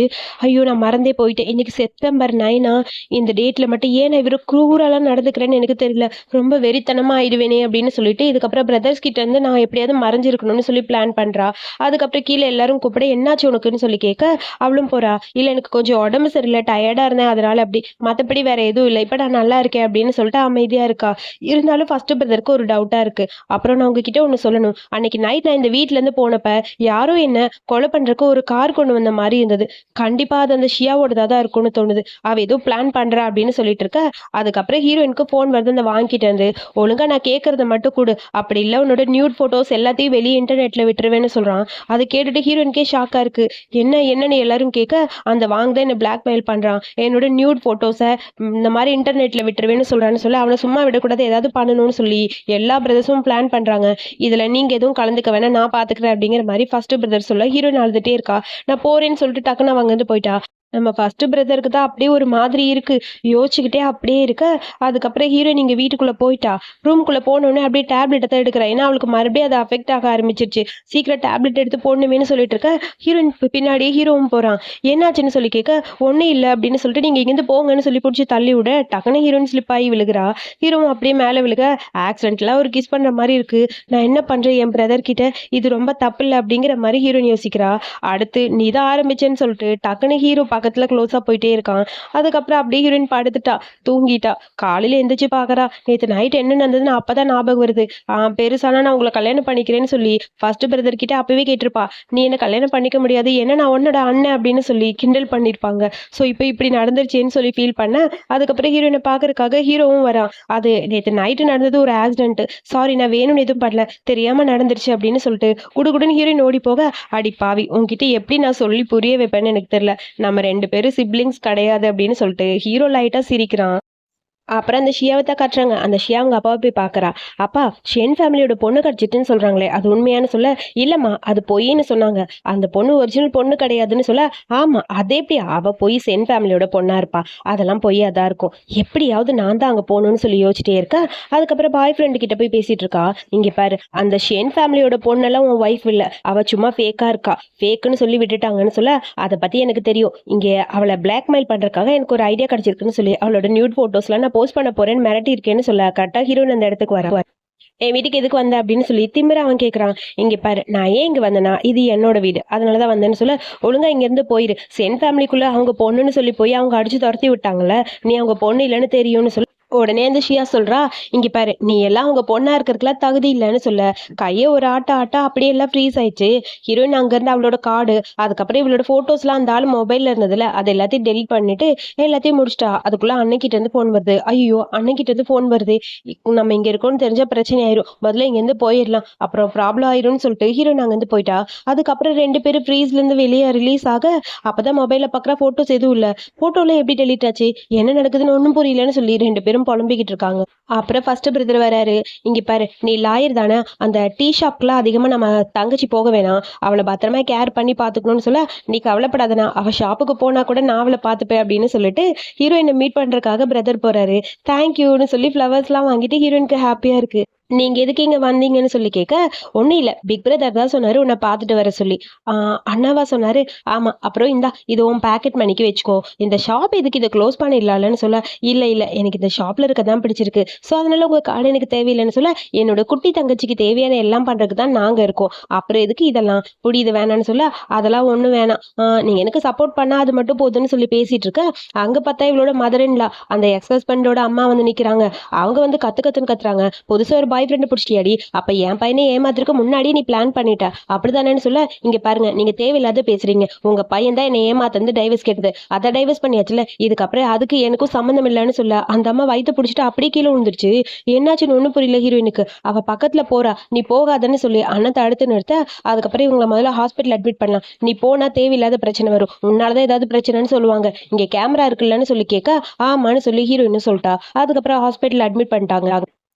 ஐயோ, நான் மறந்தே போயிட்டேன். இன்னைக்கு செப்டம்பர் 9 இந்த டேட்ல மட்டும் ஏன் நான் இவரு க்ரூரலாம் நடந்துக்கிறேன்னு எனக்கு தெரியல. ரொம்ப வெறித்தனமா ஆயிடுவேனே அப்படின்னு சொல்லிட்டு இதுக்கப்புறம் பிரதர்ஸ் கிட்ட இருந்து நான் எப்படியாவது மறைஞ்சிருக்கணும்னு சொல்லி பிளான் பண்றா. அதுக்கப்புறம் கீழே எல்லாரும் கூப்பிட, "என்னாச்சு உனக்குன்னு?" சொல்லி கேட்க அவளும் போறா. "இல்ல, எனக்கு கொஞ்சம் உடம்பு சரியில்லை, டயர்டா இருந்தேன், அதனால அப்படி. மத்தபடி வேற எதுவும் இல்லை. இப்ப நான் நல்லா இருக்கேன்" அப்படின்னு சொல்லிட்டு அமைதியா இருக்கா. இருந்தாலும் ஃபர்ஸ்ட் பிரதருக்கு ஒரு டவுட்டா இருக்கு. "அப்புறம் நான் உங்ககிட்ட ஒண்ணு சொல்லணும். அன்னைக்கு நைட் நான் இந்த வீட்ல இருந்து போனப்ப யாரோ என்ன கொலை பண்றதுக்கு ஒரு கார் கொண்டு வந்த மாதிரி இருந்தது. கண்டிப்பா அது அந்த ஷியாவோடதா தான் இருக்கும்னு தோணுது. அவ ஏதோ பிளான் பண்றா" அப்படின்னு சொல்லிட்டு இருக்க, அதுக்கப்புறம் ஹீரோயினுக்கு போன் வருது அந்த வாங்கிட்டு வந்து. "ஒழுங்கா நான் கேட்கறத மட்டும் கொடு. அப்படி இல்ல உன்னோட நியூட் போட்டோஸ் எல்லாத்தையும் வெளியே இன்டர்நெட்ல விட்டுருவேன்னு" சொல்றான். அதை கேட்டுட்டு ஹீரோயினுக்கே ஷாக்கா இருக்கு. என்னன்னு எல்லாரும் கேட்க, அந்த வாங் தான் என்ன பிளாக்மெயில் பண்றான். என்னோட நியூட் போட்டோஸை இந்த மாதிரி இன்டர்நெட்ல விட்டுருவேன்னு சொல்றான்னு சொல்ல, அவனை சும்மா விடக்கூடாது, ஏதாவது பண்ணணும்னு சொல்லி எல்லா பிரதர்ஸும் பிளான் பண்றாங்க. இதுல நீங்க எதுவும் கலந்துக்க வேணாம், நான் பாத்துக்கிறேன் அப்படிங்கிற மாதிரி ஃபர்ஸ்ட் பிரதர் சொல்ல, ஹீரோயின் அழுதுட்டே இருக்கா. நான் போறேன்னு சொல்லிட்டு டக்குன்னு அவங்க வந்து போயிட்டா. நம்ம ஃபர்ஸ்ட் பிரதருக்கு தான் அப்படியே ஒரு மாதிரி இருக்கு. யோசிச்சுக்கிட்டே அப்படியே இருக்க, அதுக்கப்புறம் ஹீரோயின் இங்க வீட்டுக்குள்ள போயிட்டா. ரூம்குள்ள போனோடனே அப்படியே டேப்லெட்டை தான் எடுக்கிறா. ஏன்னா அவளுக்கு மறுபடியும் அது அஃபெக்ட் ஆக ஆரம்பிச்சிருச்சு. சீக்கிரம் டேப்லெட் எடுத்து போடணுமேனு சொல்லிட்டு இருக்க, ஹீரோயின் பின்னாடியே ஹீரோவும் போறான். "என்னாச்சுன்னு?" சொல்லி கேட்க, "ஒன்னும் இல்லை" அப்படின்னு சொல்லிட்டு நீங்க இங்கிருந்து போங்கன்னு சொல்லி பிடிச்சி தள்ளி விட, டக்குன்னு ஹீரோயின் ஸ்லிப் ஆகி விழுகிறா. ஹீரோவும் அப்படியே மேலே விழுக, ஆக்சிடென்ட்லாம் ஒரு கிஸ் பண்ற மாதிரி இருக்கு. நான் என்ன பண்றேன் என் பிரதர் கிட்ட? இது ரொம்ப தப்பு இல்லை அப்படிங்கிற மாதிரி ஹீரோயின் யோசிக்கிறா. அடுத்து நீ தான் ஆரம்பிச்சேன்னு சொல்லிட்டு டக்குன்னு ஹீரோ பக்கத்துல க்ளோஸா போயிட்டே இருக்கான். அதுக்கப்புறம் அப்படியே ஹீரோயின் படுத்துட்டா, தூங்கிட்டா. காலையில எந்திரிச்சு பாக்குறா, நேத்து நைட் என்ன நடந்ததுன்னு அப்பதான் ஞாபகம் வருது. பெருசானா நான் உங்களை கல்யாணம் பண்ணிக்கிறேன்னு சொல்லி ஃபர்ஸ்ட் பிரதர் கிட்ட அப்பவே கேட்டிருப்பா. "நீ என்ன கல்யாணம் பண்ணிக்க முடியாது, ஏன்னா நான் உன்னோட அண்ணன்" அப்படின்னு சொல்லி கிண்டல் பண்ணிருப்பாங்க. ஸோ இப்போ இப்படி நடந்துருச்சேன்னு சொல்லி ஃபீல் பண்ண, அதுக்கப்புறம் ஹீரோயினை பாக்குறதுக்காக ஹீரோவும் வரான். "அது நேத்து நைட்டு நடந்தது ஒரு ஆக்சிடென்ட். சாரி, நான் வேணும்னு எதுவும் பண்ணல, தெரியாம நடந்துருச்சு" அப்படின்னு சொல்லிட்டு குடுகுடுன்னு ஹீரோயின் ஓடி போக, "அடி பாவி, உன்கிட்ட எப்படி நான் சொல்லி புரிய வைப்பேன்னு எனக்கு தெரியல. நம்ம 2 பேரும் சிப்லிங்ஸ் கிடையாது" அப்படின்னு சொல்லிட்டு ஹீரோ லைட்டா சிரிக்கிறான். அப்புறம் அந்த ஷியாவை தான் காட்டுறாங்க. அந்த ஷியா அவங்க அப்பாவை போய் பார்க்கறா. "அப்பா, ஷென் ஃபேமிலியோட பொண்ணு கிடைச்சிட்டுன்னு சொல்றாங்களே, அது உண்மையான்னு?" சொல்ல, "இல்லம்மா, அது பொய்ன்னு சொன்னாங்க. அந்த பொண்ணு ஒரிஜினல் பொண்ணு கிடையாதுன்னு" சொல்ல, "ஆமா, அதே எப்படி அவ போய் சென் ஃபேமிலியோட பொண்ணா இருப்பா? அதெல்லாம் பொய்யா தான் இருக்கும். எப்படியாவது நான் தான் அங்க போகணும்னு சொல்லி யோசிச்சிட்டே இருக்க." அதுக்கப்புறம் பாய் ஃப்ரெண்டு கிட்ட போய் பேசிட்டு இருக்கா. "இங்க பாரு, அந்த ஷென் ஃபேமிலியோட பொண்ணெல்லாம் உன் ஒய்ஃப் இல்ல. அவ சும்மா ஃபேக்கா இருக்கா. ஃபேக்குன்னு சொல்லி விட்டுட்டாங்கன்னு" சொல்ல, "அதை பத்தி எனக்கு தெரியும். இங்க அவளை பிளாக்மெயில் பண்றதுக்காக எனக்கு ஒரு ஐடியா கிடைச்சிருக்குன்னு சொல்லி அவளோட நியூட் போட்டோஸ்லாம் போஸ்ட் பண்ண போறேன்னு மிரட்டி இருக்கேன்னு" சொல்ல, கரெக்டா ஹீரோயின் அந்த இடத்துக்கு வர, "என் வீட்டுக்கு எதுக்கு வந்த?" அப்படின்னு சொல்லி திமிரா அவன் கேட்கறான். "இங்க பாரு, நான் ஏன் இங்க வந்தேன்னா, இது என்னோட வீடு, அதனாலதான் வந்தேன்னு" சொல்ல, "ஒழுங்கா இங்க இருந்து போயிரு. சென் ஃபேமிலிக்குள்ள அவங்க பொண்ணுன்னு சொல்லி போய் அவங்க அடிச்சு துரத்தி விட்டாங்கல்ல, நீ அவங்க பொண்ணு இல்லைன்னு தெரியும்னு சொல்ல, உடனே அந்த ஷியா சொல்றா, "இங்க பாரு, நீ எல்லாம் அவங்க பொண்ணா இருக்கிறதுக்குலாம் தகுதி இல்லைன்னு" சொல்ல, கையை ஒரு ஆட்ட அப்படியே எல்லாம் ஃப்ரீஸ் ஆயிடுச்சு. ஹீரோயின் அங்க இருந்து அவளோட கார்டு, அதுக்கப்புறம் இவளோட போட்டோஸ்லாம் அந்த ஆள் மொபைல்ல இருந்ததுல, அது எல்லாத்தையும் டெலிட் பண்ணிட்டு எல்லாத்தையும் முடிச்சிட்டா. அதுக்குள்ள அண்ணன்கிட்ட இருந்து போன் வருது. ஐயோ, அண்ணன்கிட்ட இருந்து போன் வருது. நம்ம இங்க இருக்கோம்னு தெரிஞ்சா பிரச்சனை ஆயிரும். முதல்ல இங்க இருந்து போயிடலாம், அப்புறம் ப்ராப்ளம் ஆயிரும்னு சொல்லிட்டு ஹீரோயின் அங்க இருந்து போயிட்டா. அதுக்கப்புறம் 2 பேரும் ஃப்ரீஸ்ல இருந்து வெளியே ரிலீஸ் ஆக, அப்பதான் மொபைல்ல பாக்குற போட்டோஸ் எதுவும் இல்ல. போட்டோல எப்படி டெலிட் ஆச்சு, என்ன நடக்குதுன்னு ஒண்ணும் புரியலன்னு சொல்லி 2 பேரும் எல்லாம் புலம்பிக்கிட்டு இருக்காங்க. அப்புறம் ஃபர்ஸ்ட் பிரதர் வராரு. இங்க பாரு, நீ லாயர் தானே, அந்த டீ ஷாப்க்குலாம் அதிகமா நம்ம தங்கச்சி போக வேணாம், அவளை பத்திரமா கேர் பண்ணி பாத்துக்கணும்னு சொல்ல, நீ கவலைப்படாதனா, அவ ஷாப்புக்கு போனா கூட நான் அவளை பாத்துப்பேன் அப்படின்னு சொல்லிட்டு ஹீரோயினை மீட் பண்றதுக்காக பிரதர் போறாரு. தேங்க்யூன்னு சொல்லி ஃப்ளவர்ஸ் எல்லாம் வாங்கிட்டு ஹீரோயினுக்கு ஹாப்பியா இருக்கு. நீங்க எதுக்கு இங்க வந்தீங்கன்னு சொல்லி கேட்க, ஒண்ணும் இல்ல, பிக் பிரதர் தான் சொன்னாரு உன்னை பார்த்துட்டு வர சொல்லி. அண்ணாவா சொன்னாரு. ஆமா, அப்புறம் இந்தா இது உன் பாக்கெட் மணிக்கு வச்சுக்கோ, இந்த ஷாப் எதுக்கு, இதை க்ளோஸ் பண்ணிடலாம்னு சொல்ல, இல்ல இல்ல எனக்கு இந்த ஷாப்ல இருக்க தான் பிடிச்சிருக்கு, ஸோ அதனால உங்க கார்டு எனக்கு தேவையில்லைன்னு சொல்ல, என்னோட குட்டி தங்கச்சிக்கு தேவையான எல்லாம் பண்றதுக்கு தான் நாங்க இருக்கோம், அப்புறம் எதுக்கு இதெல்லாம், புரியுது வேணான்னு சொல்ல, அதெல்லாம் ஒண்ணும் வேணாம், நீங்க எனக்கு சப்போர்ட் பண்ணா அது மட்டும் போதுன்னு சொல்லி பேசிட்டு இருக்க, அங்க பார்த்தா இவளோட மதர் இன் லா, அந்த எக்ஸ் ஹஸ்பண்டோட அம்மா வந்து நிக்கிறாங்க. அவங்க வந்து கத்து கத்துன்னு கத்துறாங்க. புதுசா ஒரு பாய் ஃப்ரெண்ட் பிடிச்சிட்டியாடி, அப்ப என் பையனை ஏமாத்திருக்க முன்னாடியே நீ பிளான் பண்ணிட்ட அப்படிதானேன்னு சொல்ல, இங்க பாருங்க நீங்க தேவையில்லாத பேசுறீங்க, உங்க பையன் தான் என்னை ஏமாத்தந்து டைவர்ஸ் கேட்டது, அதை டைவர்ஸ் பண்ணியாச்சுல, இதுக்கப்புறம் அதுக்கு எனக்கும் சம்மந்தம் இல்லைன்னு சொல்ல, அந்த அம்மா வயிற்று பிடிச்சிட்டு அப்படியே கீழே விழுந்துருச்சு. என்னாச்சுன்னு ஒன்றும் புரியல ஹீரோயினுக்கு. அவ பக்கத்துல போறா, நீ போகாதன்னு சொல்லி அண்ணன் தடுத்து நிறுத்த, அதுக்கப்புறம் இவங்களை முதல்ல ஹாஸ்பிட்டல் அட்மிட் பண்ணலாம், நீ போனா தேவையில்லாத பிரச்சனை வரும், உன்னாலதான் ஏதாவது பிரச்சனைன்னு சொல்லுவாங்க, இங்க கேமரா இருக்குல்லன்னு சொல்லி கேட்க, ஆமான்னு சொல்லி ஹீரோயின் சொல்லிட்டா. அதுக்கப்புறம் ஹாஸ்பிட்டல் அட்மிட் பண்ணிட்டாங்க.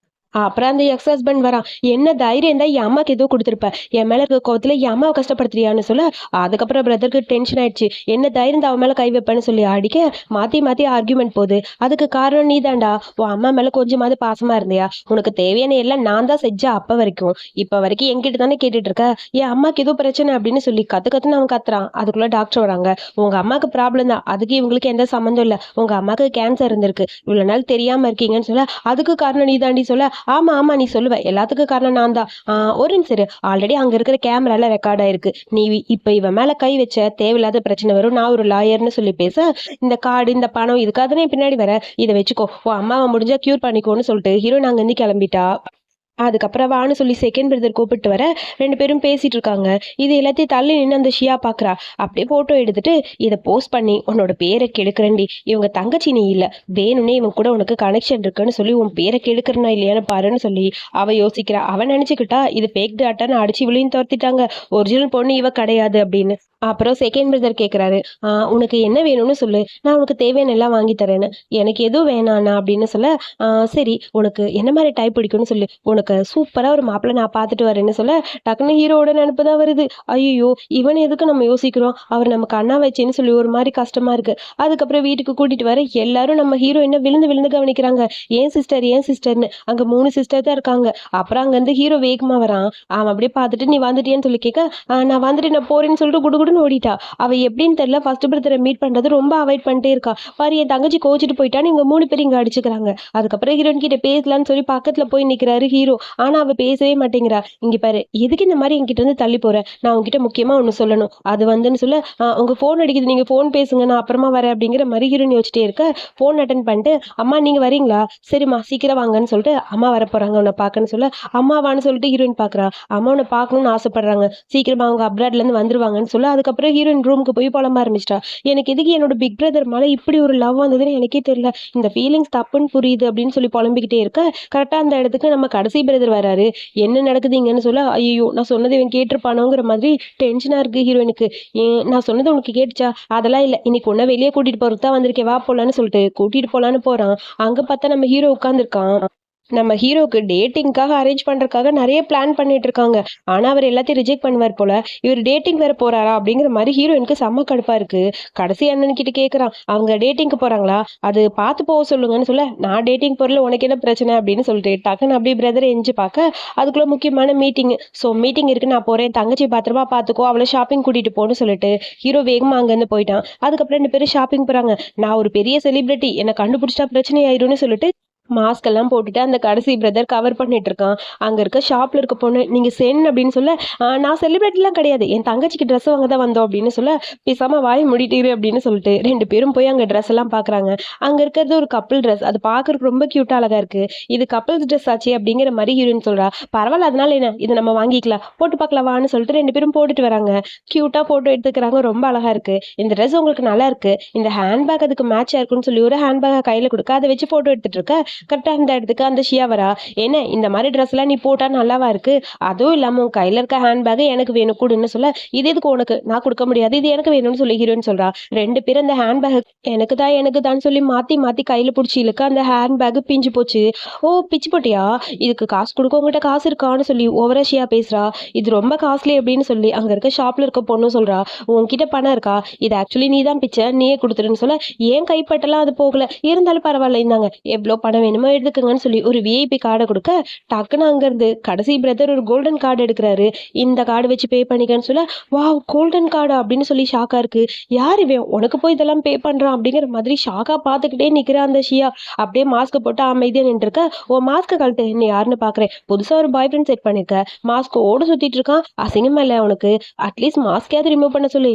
அப்புறம் அந்த எக்ஸ் ஹஸ்பண்ட் வரான். என்ன தைரியம் தான் என் அம்மாக்கு ஏதோ கொடுத்துருப்ப, என் மேல இருக்க கோவத்துல என் அம்மாவை கஷ்டப்படுத்துறியான்னு சொல்ல, அதுக்கப்புறம் பிரதருக்கு டென்ஷன் ஆயிடுச்சு. என்ன தைரியம் தான் அவன் மேல கை வைப்பேன்னு சொல்லி அடிக்க, மாத்தி மாத்தி ஆர்கியூமெண்ட் போகுது. அதுக்கு காரணம் நீ தான்டா, உன் அம்மா மேல கொஞ்சமாவது பாசமா இருந்தியா, உனக்கு தேவையான எல்லாம் நான் தான் செஞ்சா அப்ப வரைக்கும், இப்ப வரைக்கும் என்கிட்ட தானே கேட்டுட்டு இருக்க, என் அம்மாக்கு ஏதோ பிரச்சனை அப்படின்னு சொல்லி கத்து கத்துன்னு அவன் கத்துறான். அதுக்குள்ள டாக்டர் வராங்க. உங்க அம்மாக்கு ப்ராப்ளம் தான், அதுக்கு இவங்களுக்கு எந்த சம்மந்தம் இல்ல, உங்க அம்மாக்கு கேன்சர் இருந்திருக்கு, இவ்வளவு நாள் தெரியாம இருக்கீங்கன்னு சொல்ல, அதுக்கு காரணம் நீ தாண்டி சொல்ல, ஆமா ஆமா நீ சொல்லுவ, எல்லாத்துக்கும் காரணம் நான் தான். ஒரு நிமிஷம், ஆல்ரெடி அங்க இருக்கிற கேமரால ரெக்கார்ட் ஆயிருக்கு, நீ இப்ப இவன் மேல கை வச்ச தேவையில்லாத பிரச்சனை வரும், நான் ஒரு லாயர்னு சொல்லி பேச, இந்த கார்டு இந்த பணம் இதுக்காக தானே பின்னாடி வர, இதை வச்சுக்கோ, உன் அம்மாவை முடிஞ்சா கியூர் பண்ணிக்கோன்னு சொல்லிட்டு ஹீரோயின் அங்க இருந்து கிளம்பிட்டா. அதுக்கப்புறம் வான்னு சொல்லி செகண்ட் பிரதர் கூப்பிட்டு வர, ரெண்டு பேரும் பேசிட்டு இருக்காங்க. இது எல்லாத்தையும் தள்ளி நின்று அந்த ஷியா பாக்குறா. அப்படியே போட்டோ எடுத்துட்டு இதை போஸ்ட் பண்ணி உன்னோட பேரை கெடுக்கிறேன்டி, இவங்க தங்கச்சி நீ இல்ல, வேணும்னே இவன் கூட உனக்கு கனெக்ஷன் இருக்குன்னு சொல்லி உன் பேரை கெடுக்கிறனா இல்லையான்னு பாருன்னு சொல்லி அவ யோசிக்கிறா. அவன் நினைச்சுக்கிட்டா இது ஃபேக் டாட்டான்னு அடிச்சு இவளையும் துரத்திட்டாங்க, ஒரிஜினல் பொண்ணு இவ கிடையாது அப்படின்னு. அப்புறம் செகண்ட் பிரதர் கேட்குறாரு, உனக்கு என்ன வேணும்னு சொல்லு, நான் உனக்கு தேவையான எல்லாம் வாங்கி தரேன்னு. எனக்கு எதுவும் வேணாண்ணா அப்படின்னு சொல்ல, சரி உனக்கு என்ன மாதிரி டைப் பிடிக்கும்னு சொல்லு, உனக்கு சூப்பராக ஒரு மாப்பிள்ளை நான் பார்த்துட்டு வரேன்னு சொல்ல, டக்குன்னு ஹீரோவோட நினப்பு தான் வருது. ஐயோ இவன் எதுக்கு நம்ம யோசிக்கிறோம், அவர் நமக்கு அண்ணா வச்சேன்னு சொல்லி ஒரு மாதிரி கஷ்டமா இருக்கு. அதுக்கப்புறம் வீட்டுக்கு கூட்டிட்டு வர எல்லாரும் நம்ம ஹீரோயினை விழுந்து விழுந்து கவனிக்கிறாங்க. ஏன் சிஸ்டர் ஏன் சிஸ்டர்னு, அங்கே 3 சிஸ்டர் தான் இருக்காங்க. அப்புறம் அங்கேருந்து ஹீரோ வேகமாக வரான். அவன் அப்படியே பார்த்துட்டு நீ வந்துட்டியேன்னு சொல்லி கேட்க, நான் வந்துட்டு நான் போறேன்னு சொல்லிட்டு குடு ஓடிட்டா. அவ எப்படின்னு தெரியல, ஃபர்ஸ்ட் பிரதரை மீட் பண்றது ரொம்ப அவாய்ட் பண்ணிட்டே இருக்கா. பாரு என் தங்கச்சி கோச்சிட்டு போயிட்டான்னு இவங்க 3 பேரும் இங்க அடிச்சுக்கிறாங்க. அதுக்கப்புறம் ஹீரோயின் கிட்ட பேசலான்னு சொல்லி பக்கத்துல போய் நிக்கிறாரு ஹீரோ. ஆனா அவ பேசவே மாட்டேங்கிறா. இங்க பாரு எதுக்கு இந்த மாதிரி என்கிட்ட இருந்து தள்ளி போற, நான் உங்ககிட்ட முக்கியமா ஒண்ணு சொல்லணும், அது வந்துன்னு சொல்ல, உங்க போன் அடிக்குது, நீங்க போன் பேசுங்க, நான் அப்புறமா வரேன் அப்படிங்கிற மாதிரி ஹீரோயின் யோசிச்சிட்டே இருக்க, போன் அட்டன் பண்ணிட்டு, அம்மா நீங்க வரீங்களா, சரிம்மா சீக்கிரம் வாங்கன்னு சொல்லிட்டு அம்மா வர போறாங்க உன்னை பாக்கன்னு சொல்ல, அம்மாவான்னு சொல்லிட்டு ஹீரோயின் பாக்குறா. அம்மா உன்னை பாக்கணும்னு ஆசைப்படுறாங்க, சீக்கிரமா அவங்க அப்ராட்ல இருந்து வந்துருவாங்கன்னு சொல்ல, அதுக்கப்புறம் ஹீரோயின் ரூமுக்கு போய் புலம்ப ஆரம்பிச்சிட்டா. எனக்கு எதுக்கு என்னோட பிக் பிரதர் மேல இப்படி ஒரு லவ் வந்ததுன்னு எனக்கே தெரியல, இந்த ஃபீலிங்ஸ் தப்புன்னு புரியுது அப்படின்னு சொல்லி புலம்பிக்கிட்டே இருக்க, கரெக்டா அந்த இடத்துக்கு நம்ம கடைசி பிரதர் வராரு. என்ன நடக்குதுங்கன்னு சொல்ல, ஐயோ நான் சொன்னது இவன் கேட்டிருப்பானோங்கிற மாதிரி டென்ஷனா இருக்கு ஹீரோயினுக்கு. நான் சொன்னது உனக்கு கேட்டுச்சா, அதெல்லாம் இல்ல, இன்னைக்கு ஒன்ன வெளியே கூட்டிட்டு போறது தான் வந்திருக்கேன், வா போலான்னு சொல்லிட்டு கூட்டிட்டு போலான்னு போறான். அங்க பார்த்தா நம்ம ஹீரோ உட்காந்துருக்கான். நம்ம ஹீரோக்கு டேட்டிங்காக அரேஞ்ச் பண்றதுக்காக நிறைய பிளான் பண்ணிட்டு இருக்காங்க. ஆனா அவர் எல்லாத்தையும் ரிஜெக்ட் பண்ணுவார் போல. இவர் டேட்டிங் வேற போறாரா அப்படிங்கிற மாதிரி ஹீரோயினுக்கு செம்ம கடுப்பா இருக்கு. கடைசி அண்ணன் கிட்ட கேக்குறான், அவங்க டேட்டிங்க்கு போறாங்களா, அது பார்த்து போக சொல்லுங்கன்னு சொல்ல, நான் டேட்டிங் போறல உனக்கு என்ன பிரச்சனை அப்படின்னு சொல்லிட்டு டக்குன்னு அப்படியே பிரதர் எஞ்சி பார்க்க, அதுக்குள்ள முக்கியமான மீட்டிங். ஸோ மீட்டிங் இருக்கு, நான் போறேன், தங்கச்சி பத்திரமா பாத்துக்கோ, அவளை ஷாப்பிங் கூட்டிட்டு போன்னு சொல்லிட்டு ஹீரோ வேகமா அங்கிருந்து போயிட்டான். அதுக்கப்புறம் 2 பேரும் ஷாப்பிங் போறாங்க. நான் ஒரு பெரிய செலிபிரிட்டி, என்னை கண்டுபிடிச்சிட்டா பிரச்சனை ஆயிரும்னு சொல்லிட்டு மாஸ்க் எல்லாம் போட்டுட்டு அந்த கடைசி பிரதர் கவர் பண்ணிட்டு இருக்கான். அங்க இருக்க ஷாப்ல இருக்க பொண்ணு, நீங்க சென் அப்படின்னு சொல்ல, நான் செலிபிரிட்டிலாம் கிடையாது, என் தங்கச்சிக்கு ட்ரெஸ் வாங்க தான் வந்தோம் அப்படின்னு சொல்ல, பேசாம வாய் முடிட்டிரு அப்படின்னு சொல்லிட்டு 2 பேரும் போய் அங்க ட்ரெஸ் எல்லாம் பாக்குறாங்க. அங்க இருக்கிறது ஒரு கப்பிள் ட்ரெஸ், அது பாக்குறதுக்கு ரொம்ப கியூட்டா அழகா இருக்கு. இது கப்பிள்ஸ் ட்ரெஸ் ஆச்சு அப்படிங்கிற மாதிரி ஹீரோயின் சொல்றா. பரவாயில்ல அதனால என்ன, இது நம்ம வாங்கிக்கலாம், போட்டு பார்க்கலாம் வான்னு சொல்லிட்டு 2 பேரும் போட்டுட்டு வராங்க. கியூட்டா போட்டோ எடுத்துக்கிறாங்க, ரொம்ப அழகா இருக்கு, இந்த ட்ரெஸ் உங்களுக்கு நல்லா இருக்கு, இந்த ஹேண்ட்பேக் அதுக்கு மேட்சா இருக்குன்னு சொல்லி ஒரு ஹேண்ட்பேக் கையில கொடுக்க, அதை வச்சு போட்டோ எடுத்துட்டு இருக்க, கரெக்டா அந்த இடத்துக்கு அந்த ஷியா வரா. என்ன இந்த மாதிரி ட்ரெஸ் எல்லாம் நீ போட்டா நல்லாவா இருக்கு? அதுவும் இல்லாம உன் கையில இருக்க ஹேண்ட்பேக் எனக்கு வேணும் கொடுன்னு சொல்ல, இது எதுக்கு உனக்கு, நான் கொடுக்க முடியாது, இது எனக்கு வேணும்னு சொல்லி ஹீரோயின் சொல்றா. ரெண்டு பேரும் அந்த ஹேண்ட்பேக் எனக்கு தான் சொல்லி மாத்தி மாத்தி கையில பிடிச்சி இழுக்க அந்த ஹேண்ட்பேக் பிஞ்சு போச்சு. ஓ பிச்சு போட்டியா, இதுக்கு காசு கொடுக்க உங்ககிட்ட காசு இருக்கான்னு சொல்லி ஓவரா ஷியா பேசுறா. இது ரொம்ப காஸ்ட்லி அப்படின்னு சொல்லி அங்க இருக்க ஷாப்ல இருக்க பொண்ணு சொல்றா. உன்கிட்ட பணம் இருக்கா, இது ஆக்சுவலி நீ தான் பிச்சை, நீயே கொடுத்துருன்னு சொல்ல, ஏன் கைப்பட்டெல்லாம் அது போகல, இருந்தாலும் பரவாயில்ல இந்தாங்க, எவ்வளவு பணம் வேணுமோ எடுத்துக்கங்கன்னு சொல்லி ஒரு விஐபி கார்டை கொடுக்க, டக்குன்னு அங்க இருந்து கடைசி பிரதர் ஒரு கோல்டன் கார்டு எடுக்கிறாரு. இந்த கார்டு வச்சு பே பண்ணிக்கன்னு சொல்ல, வாவ் கோல்டன் கார்டு அப்படின்னு சொல்லி ஷாக்கா இருக்கு. யார் இவன் உனக்கு போய் இதெல்லாம் பே பண்றான் அப்படிங்கிற மாதிரி ஷாக்கா பார்த்துக்கிட்டே நிக்கிறா அந்த ஷியா. அப்படியே மாஸ்க் போட்டு அமைதியா நின்றுருக்க. ஓ மாஸ்க் கழட்டு, என்ன யாருன்னு பாக்குறேன், புதுசா ஒரு பாய் ஃப்ரெண்ட் செட் பண்ணிருக்க, மாஸ்க் ஓட சுத்திட்டு இருக்கான், அசிங்கமா இல்ல உனக்கு, அட்லீஸ்ட் மாஸ்கையாவது ரிமூவ் பண்ண சொல்லு,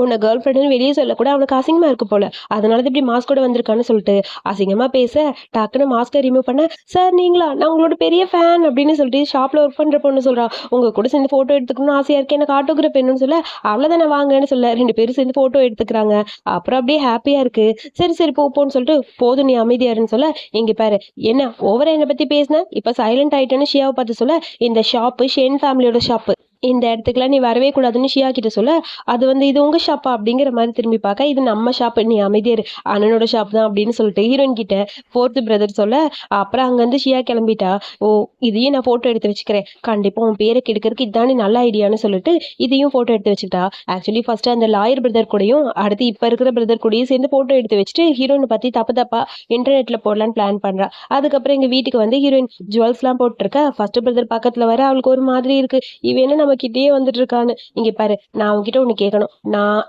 உன்னை கேர்ள் ஃப்ரெண்டுன்னு வெளியே சொல்ல கூட அவனுக்கு அசிங்கமா இருக்கு போல, அதனால இப்படி மாஸ்கோட வந்திருக்கான்னு சொல்லிட்டு அசிங்கமா பேச, டக்குன்னு மாஸ்கை ரிமூவ் பண்ண, சார் நீங்களா, நான் உங்களோட பெரிய ஃபேன் அப்படின்னு சொல்லிட்டு ஷாப்ல ஒர்க் பண்ற பொண்ணு சொல்றா. உங்க கூட சேர்ந்து போட்டோ எடுத்துக்கணும்னு ஆசையா இருக்கு, எனக்கு ஆட்டோகிராஃப் வேணும்னு சொல்ல, அவ்வளவுதானே வாங்கன்னு சொல்ல, ரெண்டு பேரும் சேர்ந்து போட்டோ எடுத்துக்கிறாங்க. அப்புறம் அப்படியே ஹாப்பியா இருக்கு. சரி சரி போன்னு சொல்லிட்டு, போதும் நீ அமைதியாருன்னு சொல்ல, இங்க பாரு என்ன ஓவரா என்னை பத்தி பேசின, இப்ப சைலண்ட் ஆயிட்டேன்னு ஷியாவை பார்த்து சொல்ல, இந்த ஷாப்பு ஷென் ஃபேமிலியோட ஷாப்பு, இந்த இடத்துக்குலாம் நீ வரவே கூடாதுன்னு ஷியா கிட்ட சொல்ல, அது வந்து இது உங்க ஷாப்பா அப்படிங்கிற மாதிரி திரும்பி பார்க்க, இது நம்ம ஷாப், நீ அமைதியாரு, அண்ணனோட ஷாப் தான் அப்படின்னு சொல்லிட்டு ஹீரோயின் கிட்ட ஃபோர்த் பிரதர் சொல்ல, அப்புறம் அங்க வந்து ஷியா கிளம்பிட்டா. ஓ இதையும் நான் போட்டோ எடுத்து வச்சுக்கிறேன், கண்டிப்பா உன் பேரை கெடுக்கிறதுக்கு இதானே நல்ல ஐடியான்னு சொல்லிட்டு இதையும் போட்டோ எடுத்து வச்சுட்டா. ஆக்சுவலி ஃபர்ஸ்ட் அந்த லாயர் பிரதர் கூடயும் அடுத்து இப்ப இருக்கிற பிரதர் கூடயும் சேர்ந்து போட்டோ எடுத்து வச்சுட்டு ஹீரோயினை பத்தி தப்பு தப்பா இன்டர்நெட்ல போடலான்னு பிளான் பண்றா. அதுக்கப்புறம் எங்க வீட்டுக்கு வந்து ஹீரோயின் ஜுவல்ஸ் எல்லாம் போட்டுருக்க, ஃபர்ஸ்ட் பிரதர் பக்கத்துல வர அவளுக்கு ஒரு மாதிரி இருக்கு, இவன் நம்ம கிட்டயே வந்துட்டு இருக்கான்னு. இங்க பாரு நான் உங்ககிட்ட ஒண்ணு கேட்கணும்,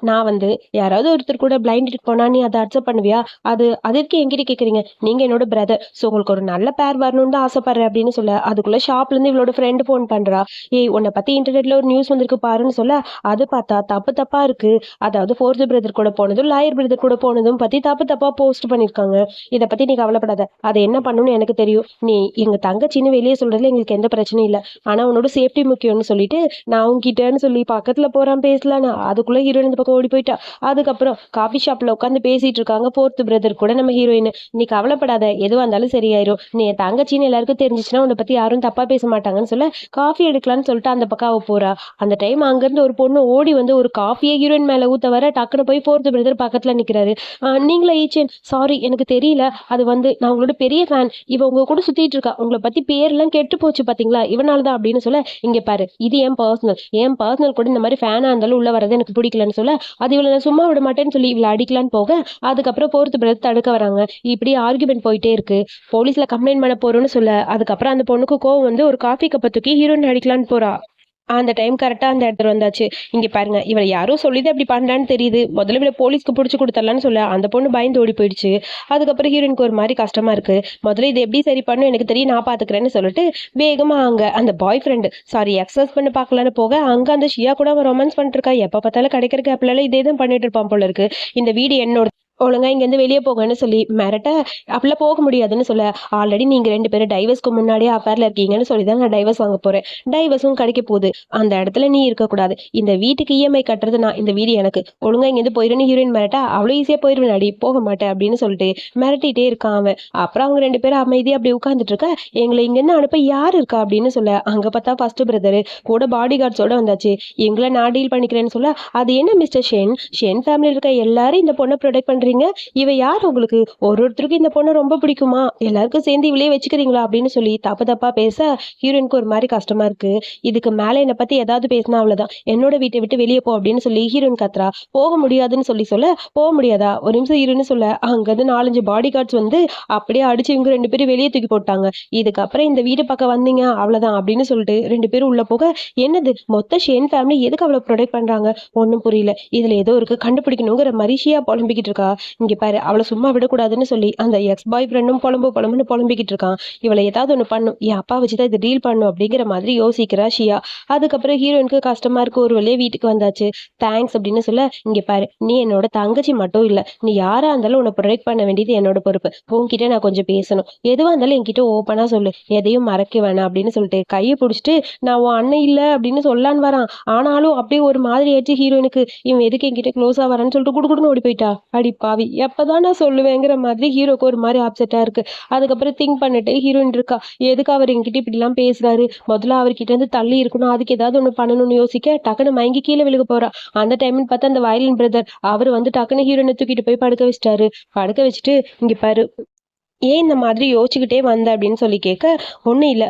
நான் வந்து யாராவது ஒருத்தர் கூட பிளைண்ட் போனா நீ அதை அக்செப்ட் பண்ணுவியா, அதற்கு என்கிட்ட கேக்குறீங்க, நீங்க என்னோட பிரதர், சோ உங்களுக்கு ஒரு நல்ல பேர் வரணும்னு தான் ஆசைப்படுறேன் அப்படின்னு சொல்ல, அதுக்குள்ள ஷாப்ல இருந்து இவளோட ஃப்ரெண்டு போன் பண்றா. ஏய் உன்னை பத்தி இன்டர்நெட்ல ஒரு நியூஸ் வந்திருக்கு பாருன்னு சொல்ல, அது பார்த்தா தப்பு தப்பா இருக்கு, அதாவது ஃபோர்த் பிரதர் கூட போனதும் லாயர் பிரதர் கூட போனதும் பத்தி தப்பு தப்பா போஸ்ட் பண்ணிருக்காங்க, இதை பத்தி நீ கவலைப்படாத, அதை என்ன பண்ணணும்னு எனக்கு தெரியும், நீ எங்க தங்கச்சின்னு வெளியே சொல்றதுல எங்களுக்கு எந்த பிரச்சனையும் இல்லை, ஆனா உன்னோட சேஃப்டி முக்கியம்னு சொல்லிட்டு நான் உங்ககிட்டன்னு சொல்லி பக்கத்துல போறான் பேசலான்னு, அதுக்குள்ள ஹீரோயின் இந்த பக்கம் ஓடி போயிட்டா. அதுக்கப்புறம் காஃபி ஷாப்ல உட்காந்து பேசிட்டு இருக்காங்க ஃபோர்த் பிரதர் கூட நம்ம ஹீரோயின். நீ கவலைப்படாத, எதுவா இருந்தாலும் சரியாயிரும், நீ என் தங்கச்சின்னு எல்லாருக்கும் தெரிஞ்சிச்சுன்னா உன்னை பத்தி யாரும் தப்பா பேச மாட்டாங்கன்னு சொல்ல, காஃபி எடுக்கலான்னு சொல்லிட்டு அந்த பக்கம் அவ போறா. அந்த டைம் அங்கிருந்து ஒரு பொண்ணு ஓடி வந்து ஒரு காஃபியை ஹீரோயின் மேல ஊத்த வர, டக்குனு போய் ஃபோர்த் பிரதர் பக்கத்துல நிக்கிறாரு. நீங்களா ஈச்சன், சாரி எனக்கு தெரியல, அது வந்து நான் உங்களோட பெரிய ஃபேன், இவ உங்க கூட சுத்திட்டு இருக்கா, உங்களை பத்தி பேர்லாம் கெட்டு போச்சு பாத்தீங்களா, இவனாலதான் அப்படின்னு சொல்ல, இங்க பாரு இது என் பர்சனல் கூட இந்த மாதிரி ஃபேனா இருந்தாலும் உள்ள வரது எனக்கு பிடிக்கலன்னு சொல்ல, அது இவளை நான் சும்மா விட மாட்டேன்னு சொல்லி இவளை அடிக்கலான்னு போக, அதுக்கப்புறம் ஃபோர்த் பிரதர் தடுக்க வராங்க. இப்படி ஆர்குமெண்ட் போயிட்டே இருக்கு. போலீஸ்ல கம்ப்ளைண்ட் பண்ண போறோம்னு சொல்ல, அதுக்கப்புறம் அந்த பொண்ணுக்கு கோவம் வந்து ஒரு காஃபி கப்பை தூக்கி ஹீரோயின் அடிக்கலான்னு போறா. அந்த டைம் கரெக்டா அந்த இடத்துல வந்தாச்சு. இங்க பாருங்க இவளை யாரோ சொல்லிதான் அப்படி பண்றான்னு தெரியுது, முதல்ல இவளை போலீஸ்க்கு பிடிச்சு கொடுத்துடலான்னு சொல்ல, அந்த பொண்ணு பயந்து ஓடி போயிடுச்சு. அதுக்கப்புறம் ஹீரோயினுக்கு ஒரு மாதிரி கஷ்டமா இருக்கு. முதல்ல இது எப்படி சரி பண்ணும் எனக்கு தெரியும், நான் பாத்துக்கிறேன்னு சொல்லிட்டு வேகமா அங்க அந்த பாய் ஃப்ரெண்டு எக்ஸ் ஹஸ்பண்ட் பார்க்கலான்னு போக, அங்க அந்த ஷியா கூட அவன் ரொமான்ஸ் பண்ணிட்டு இருக்கா. எப்ப பார்த்தாலும் கிடைக்கிற கேப்ல இதே தான் பண்ணிட்டு இருப்பான் போல இருக்கு. இந்த வீடு என்னோட, ஒழுங்கா இங்க இருந்து வெளியே போங்கன்னு சொல்லி மிரட்ட, அப்படிலாம் போக முடியாதுன்னு சொல்ல, ஆல்ரெடி நீங்க ரெண்டு பேரும் டைவர்ஸ்க்கு முன்னாடியே அஃபேர்ல இருக்கீங்கன்னு சொல்லி தான் நான் டைவர்ஸ் வாங்க போறேன், டைவர்ஸும் கிடைக்க போகுது, அந்த இடத்துல நீ இருக்கக்கூடாது, இந்த வீட்டுக்கு இஎம்ஐ கட்டுறது நான், இந்த வீடு எனக்கு, ஒழுங்கா இங்க இருந்து போயிடுன்னு ஹீரோயின் மிரட்ட, அவ்வளோ ஈஸியா போயிருவேன் அடி, போக மாட்டேன் அப்படின்னு சொல்லிட்டு மிரட்டிட்டே இருக்கான் அவன். அப்புறம் அவங்க ரெண்டு பேரும் அமைதியா அப்படி உட்காந்துட்டு இருக்க, எங்களை இங்க இருந்து அனுப்ப யார் இருக்கா அப்படின்னு சொல்ல, அங்க பார்த்தா ஃபர்ஸ்ட் பிரதர் கூட பாடி கார்ட்ஸோட வந்தாச்சு. எங்களை நான் டீல் பண்ணிக்கிறேன்னு சொல்ல, அது என்ன மிஸ்டர் ஷென் ஃபேமிலியில் இருக்க எல்லாரும் இந்த பொண்ணை ப்ரொடெக்ட் பண்றீங்க, இவ யார் உங்களுக்கு, ஒருத்தருக்கு இந்த பொண்ணு ரொம்ப பிடிக்குமா, எல்லாருக்கும் சேர்ந்து இவளே வச்சுக்கிறீங்களா அப்படின்னு சொல்லி தப்பு தப்பா பேச, ஹீரோயினுக்கு ஒரு மாதிரி கஷ்டமா இருக்கு. இதுக்கு மேல என்னை பத்தி ஏதாவது பேசினா அவ்வளவுதான், என்னோட வீட்டை விட்டு வெளியே போ அப்படின்னு சொல்லி ஹீரோயின் கத்துறா. போக முடியாதுன்னு சொல்ல, போக முடியாதா, ஒரு நிமிஷம் ஹீரோயின் சொல்ல, அங்கிருந்து 4-5 பாடி கார்ட்ஸ் வந்து அப்படியே அடிச்சு இவங்க ரெண்டு பேரும் வெளியே தூக்கி போட்டாங்க. இதுக்கப்புறம் இந்த வீடு பக்கம் வந்தீங்க அவ்வளவுதான் அப்படின்னு சொல்லிட்டு ரெண்டு பேரும் உள்ள போக, என்னது மொத்த ஷேன் ஃபேமிலி எதுக்கு அவளை ப்ரொடெக்ட் பண்றாங்க, ஒன்னும் புரியல, இதுல ஏதோ இருக்கு கண்டுபிடிக்கணுங்கிற மாதிரி ஷியா புலம்பிக்கிட்டு இருக்கா. இங்க பாரு அவளை சும்மா விடக்கூடாதுன்னு சொல்லி அந்த எக்ஸ் பாய் ஃப்ரெண்டும் புலம்புன்னு புலம்பிக்கிட்டு இருக்கான். இவளை ஏதாவது ஒண்ணு பண்ணும், என் அப்பா வச்சுதான் இதை டீல் பண்ணும் அப்படிங்கிற மாதிரி யோசிக்கிறா ஷியா. அதுக்கப்புறம் ஹீரோயினுக்கு கஷ்டமா இருக்கு, ஒரு வழியே வீட்டுக்கு வந்தாச்சு. தேங்க்ஸ் அப்படின்னு சொல்ல, இங்க பாரு நீ என்னோட தங்கச்சி மட்டும் இல்ல, நீ யாரா இருந்தாலும் உன்னை ப்ரொடெக்ட் பண்ண வேண்டியது என்னோட பொறுப்பு, உன்கிட்ட நான் கொஞ்சம் பேசணும், எதுவா இருந்தாலும் என்கிட்ட ஓப்பனா சொல்லு, எதையும் மறைக்க வேணாம் அப்படின்னு சொல்லிட்டு கையை பிடிச்சிட்டு, நான் உன் அண்ணன் இல்ல அப்படின்னு சொல்லான்னு வரான். ஆனாலும் அப்படியே ஒரு மாதிரி ஆயிடுச்சு ஹீரோயினுக்கு, இவன் எதுக்கு என்கிட்ட க்ளோஸா வரான்னு சொல்லிட்டு குடுக்குடுன்னு ஓடி போயிட்டா. அடிப்பா பாவி எப்பதான் நான் சொல்லுவேங்கிற மாதிரி ஹீரோக்கு ஒரு மாதிரி அப்செட்டா இருக்கு. அதுக்கப்புறம் திங்க் பண்ணிட்டு ஹீரோயின் இருக்கா, எதுக்கு அவர் என்கிட்ட இப்படிலாம் பேசுறாரு, முதல்ல அவர்கிட்ட இருந்து தள்ளி இருக்கணும், அதுக்கு ஏதாவது ஒண்ணு பண்ணணும்னு யோசிக்க டக்குன்னு மயங்கி கீழே விழுக போறா. அந்த டைம்னு பார்த்தா அந்த வயலின் பிரதர் அவர் வந்து டக்குன்னு ஹீரோயினை தூக்கிட்டு போய் படுக்க வச்சிட்டாரு. படுக்க வச்சுட்டு இங்க பாரு, ஏன் இந்த மாதிரி யோசிச்சுக்கிட்டே வந்த அப்படின்னு சொல்லி கேட்க, ஒண்ணும் இல்ல.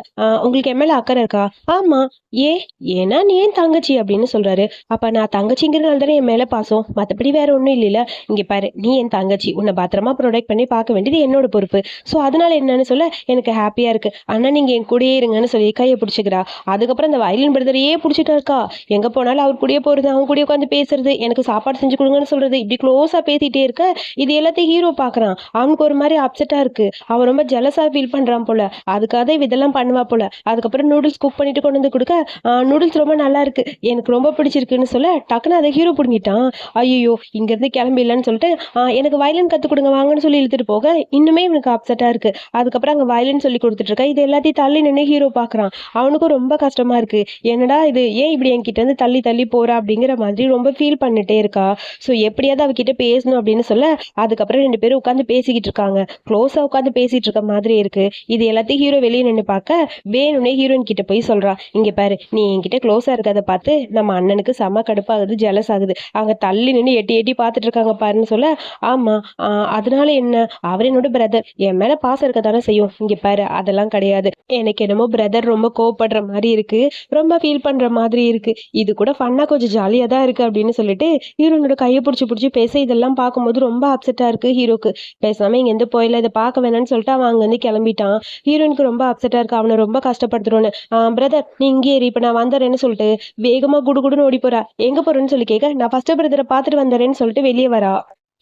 உங்களுக்கு என் மேல அக்கறை இருக்கா? ஆமா. ஏன்? ஏன்னா நீ என் தங்கச்சி அப்படின்னு சொல்றாரு. அப்ப நான் தங்கச்சிங்கிறனால தானே என் மேல பாசம், மத்தபடி வேற ஒண்ணும் இல்லைல்ல. இங்க பாரு, நீ என் தங்கச்சி, உன்னை பத்திரமா ப்ரொடெக்ட் பண்ணி பார்க்க வேண்டியது என்னோட பொறுப்பு. சோ அதனால என்னன்னு சொல்ல எனக்கு ஹாப்பியா இருக்கு. ஆனா நீங்க என் கூடயே இருங்கன்னு சொல்லி கையை பிடிச்சிக்கிறா. அதுக்கப்புறம் அந்த வயலின் பிரதரையே பிடிச்சிட்டா இருக்கா. எங்க போனாலும் அவர் கூடயே போறது, அவங்க கூடயே உட்காந்து பேசுறது, எனக்கு சாப்பாடு செஞ்சு கொடுங்கன்னு சொல்றது, இப்படி க்ளோஸா பேசிட்டே இருக்க இது எல்லாத்தையும் ஹீரோ பாக்குறான். அவனுக்கு ஒரு மாதிரி அப்செட்டா இருக்கு. அவன் ரொம்ப ஜெலஸா ஃபீல் பண்றான் போல. அதுக்காக இதெல்லாம் பண்ணுவா போல. அதுக்கப்புறம் நூடுல்ஸ் குக் பண்ணிட்டு கொண்டு வந்து கொடுக்க, நூடுல்ஸ் ரொம்ப நல்லா இருக்கு, எனக்கு ரொம்ப பிடிச்சிருக்குன்னு சொல்ல டக்குன்னு அதை ஹீரோ பிடுங்கிட்டான். ஐயோ, இங்க இருந்து கிளம்பிடலன்னு சொல்லிட்டு எனக்கு வயலின் கத்து கொடுங்க வாங்கன்னு சொல்லி இழுத்துட்டு போக இன்னுமே இவனுக்கு அப்செட்டா இருக்கு. அதுக்கப்புறம் அங்க வயலின் சொல்லி கொடுத்துட்டு இருக்கா. இது எல்லாத்தையும் தள்ளி நின்று ஹீரோ பாக்குறான். அவனுக்கும் ரொம்ப கஷ்டமா இருக்கு. என்னடா இது, ஏன் இப்படி என்கிட்ட இருந்து தள்ளி தள்ளி போறா அப்படிங்கிற மாதிரி ரொம்ப ஃபீல் பண்ணிட்டே இருக்கா. ஸோ எப்படியாவது அவகிட்ட பேசணும் அப்படின்னு சொல்ல அதுக்கப்புறம் ரெண்டு பேரும் உட்காந்து பேசிக்கிட்டு இருக்காங்க. க்ளோஸா உட்காந்து பேசிட்டு இருக்க மாதிரி இருக்கு. இது எல்லாத்தையும் ஹீரோ வெளியே நின்று பார்க்க வேணும்னே ஹீரோயின் கிட்ட போய் சொல்றா, இங்க பாரு, நீ என்கிட்ட க்ளோஸா இருக்கதை பார்த்து நம்ம அண்ணனுக்கு செம கடுப்பாகுது, ஜெலஸ் ஆகுது. அவங்க தள்ளி நின்று எட்டி எட்டி பார்த்துட்டு இருக்காங்க பாருன்னு சொல்ல, ஆமா, அதனால என்ன, அவர் என்னோட பிரதர், என் மேல பாசம் இருக்க தானே செய்யும். இங்க பாரு, அதெல்லாம் கிடையாது. எனக்கு என்னமோ பிரதர் ரொம்ப கோவப்படுற மாதிரி இருக்கு, ரொம்ப ஃபீல் பண்ற மாதிரி இருக்கு. இது கூட ஃபன்னா கொஞ்சம் ஜாலியா தான் இருக்கு அப்படின்னு சொல்லிட்டு ஹீரோனோட கையை பிடிச்சி பிடிச்சி பேச இதெல்லாம் பார்க்கும்போது ரொம்ப அப்செட்டா இருக்கு ஹீரோக்கு. பேசாம இங்க எந்த போயில இதை பார்க்க வேணாம்னு சொல்லிட்டு அவன் அங்க இருந்து கிளம்பிட்டான். ஹீரோயினுக்கு ரொம்ப அப்செட்டா இருக்கு, அவனை ரொம்ப கஷ்டப்படுத்துறோன்னு. பிரதர் நீ இங்கே இரு, இப்ப நான் வந்துடுறேன்னு சொல்லிட்டு வேகமா குடுகுடுன்னு ஓடி போறா. எங்க போறேன்னு சொல்லி கேட்க, நான் ஃபர்ஸ்ட் பிரதரை பார்த்துட்டு வந்துடுறேன்னு சொல்லிட்டு வெளியே வரா.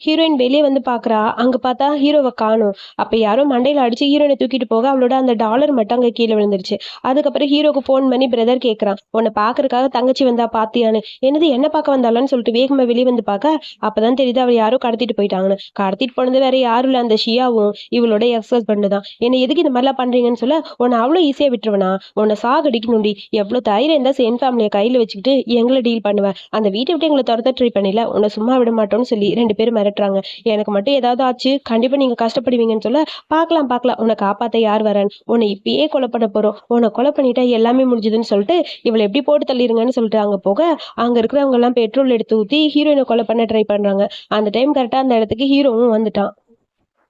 ஹீரோயின் வெளியே வந்து பாக்குறா. அங்க பார்த்தா ஹீரோவை காணும். அப்ப யாரோ மண்டையில அடிச்சு ஹீரோயினை தூக்கிட்டு போக அவளோட அந்த டாலர் மட்டும் அங்க கீழே விழுந்துருச்சு. அதுக்கப்புறம் ஹீரோக்கு போன் பண்ணி பிரதர் கேட்கறான், உன்னை பாக்குறதுக்காக தங்கச்சி வந்தா பாத்தியான்னு. என்னது, என்ன பார்க்க வந்தாலும் சொல்லிட்டு வேகமா வெளியே வந்து பார்க்க அப்பதான் தெரியுது அவள் யாரோ கடத்திட்டு போயிட்டாங்கன்னு. கடத்திட்டு போனது வேற யாரும் இல்ல, அந்த ஷியாவும் இவளோட எக்ஸ் ஹஸ்பண்ட் தான். என்ன எதுக்கு இந்த மாதிரிலாம் பண்றீங்கன்னு சொல்ல, உன்னை அவ்வளவு ஈஸியா விட்டுருவனா, உன்னை சாகடிக்கணும்டி, எவ்வளவு தைரியம் இருந்தா சென் ஃபேமிலியை கையில வச்சுக்கிட்டு எங்களை டீல் பண்ணுவேன், அந்த வீட்டை விட்டு எங்களை துரத்த ட்ரை பண்ணல, உன்னை சும்மா விட மாட்டோம்னு சொல்லி ரெண்டு பேரும் மிரட்டுறாங்க. எனக்கு மட்டும் ஏதாவது ஆச்சு கண்டிப்பா நீங்க கஷ்டப்படுவீங்கன்னு சொல்ல, பார்க்கலாம் பார்க்கலாம், உன்னை காப்பாத்த யார் வரேன், உன்னை இப்பயே கொலை பண்ண போறோம், உன்னை கொலை பண்ணிட்டா எல்லாமே முடிஞ்சதுன்னு சொல்லிட்டு இவளை எப்படி போட்டு தள்ளிருங்கன்னு சொல்லிட்டு அங்க போக அங்க இருக்கிறவங்க எல்லாம் பெட்ரோல் எடுத்து ஊத்தி ஹீரோயினை கொலை பண்ண ட்ரை பண்றாங்க. அந்த டைம் கரெக்டா அந்த இடத்துக்கு ஹீரோவும் வந்துட்டான்.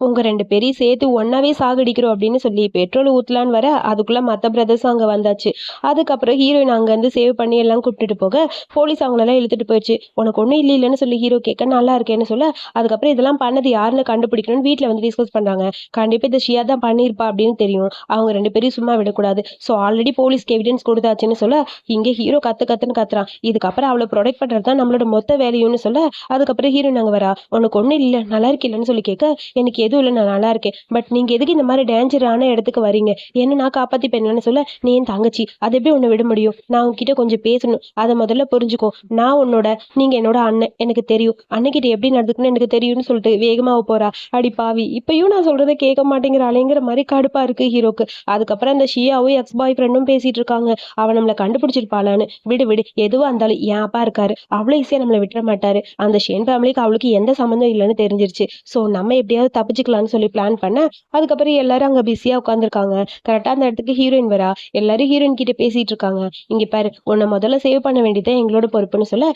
உங்க ரெண்டு பேரையும் சேர்த்து ஒன்னாவே சாகடிக்கிறோம் அப்படின்னு சொல்லி பெட்ரோல் ஊத்தலான்னு வர அதுக்குள்ள மத்த பிரதர்ஸும் அங்க வந்தாச்சு. அதுக்கப்புறம் ஹீரோயின் அங்க இருந்து சேவ் பண்ணி எல்லாம் கூப்பிட்டுட்டு போக போலீஸ் அவங்களெல்லாம் இழுத்துட்டு போயிடுச்சு. உனக்கு ஒண்ணும் இல்லைன்னு சொல்லி ஹீரோ கேட்க நல்லா இருக்கேன்னு சொல்ல, அதுக்கப்புறம் இதெல்லாம் பண்ணது யாருன்னு கண்டுபிடிக்கணும்னு வீட்டுல வந்து டிஸ்கஸ் பண்றாங்க. கண்டிப்பா இதை ஷியா தான் பண்ணிருப்பா அப்படின்னு தெரியும். அவங்க ரெண்டு பேரும் சும்மா விடக்கூடாது. ஸோ ஆல்ரெடி போலீஸ்க்கு எவிடன்ஸ் கொடுத்தாச்சுன்னு சொல்ல இங்க ஹீரோ கத்துன்னு கத்துறான். இதுக்கப்புறம் அவளை ப்ரொடெக்ட் பண்றது தான் நம்மளோட மொத்த வேலையும்னு சொல்ல, அதுக்கப்புறம் ஹீரோயின் அங்க வரா. உனக்கு ஒண்ணும் இல்லை நல்லா இருக்கலன்னு சொல்லி கேட்க, எனக்கு எதுவும் இல்லை, நான் நல்லா இருக்கேன், பட் நீங்க எதுக்கு இந்த மாதிரி டேஞ்சரான இடத்துக்கு வரீங்க, என்ன நான் காப்பாத்தி பெண்ணு சொல்ல, நீ என் தங்கச்சி, அதை எப்படி உன்னை விட முடியும், நான் உங்ககிட்ட கொஞ்சம் பேசணும், அதை முதல்ல புரிஞ்சுக்கோ, நான் உன்னோட, நீங்க என்னோட அண்ணன், எனக்கு தெரியும், அண்ணன்கிட்ட எப்படி நடந்துக்கணும்னு எனக்கு தெரியும்னு சொல்லிட்டு வேகமாக போறா. அடி பாவி, இப்பயும் நான் சொல்றதை கேட்க மாட்டேங்கிறாளேங்கிற மாதிரி கடுப்பா இருக்கு ஹீரோக்கு. அதுக்கப்புறம் அந்த ஷியாவும் எக்ஸ் பாய் ஃப்ரெண்டும் பேசிட்டு இருக்காங்க. அவன் நம்மளை கண்டுபிடிச்சிருப்பாளான்னு. விடு விடு, எதுவா இருந்தாலும் என் அப்பா இருக்காரு, அவ்வளவு ஈஸியா நம்மளை விட்டுற மாட்டாரு, அந்த ஷேன் ஃபேமிலிக்கு அவளுக்கு எந்த சம்மந்தம் இல்லைன்னு தெரிஞ்சிருச்சு, சோ நம்ம எப்படியாவது தப்பிச்சுக்கலாம்னு சொல்லி பிளான் பண்ண அதுக்கப்புறம் எல்லாரும் அங்க பிஸியா உட்காந்துருக்காங்க. கரெக்டா அந்த இடத்துக்கு ஹீரோயின் வரா. எல்லாரும் ஹீரோயின் கிட்ட பேசிட்டு இருக்காங்க. இங்க பாரு, உன்னை முதல்ல சேவ் பண்ண வேண்டியது எங்களோட பொறுப்புன்னு சொல்ல,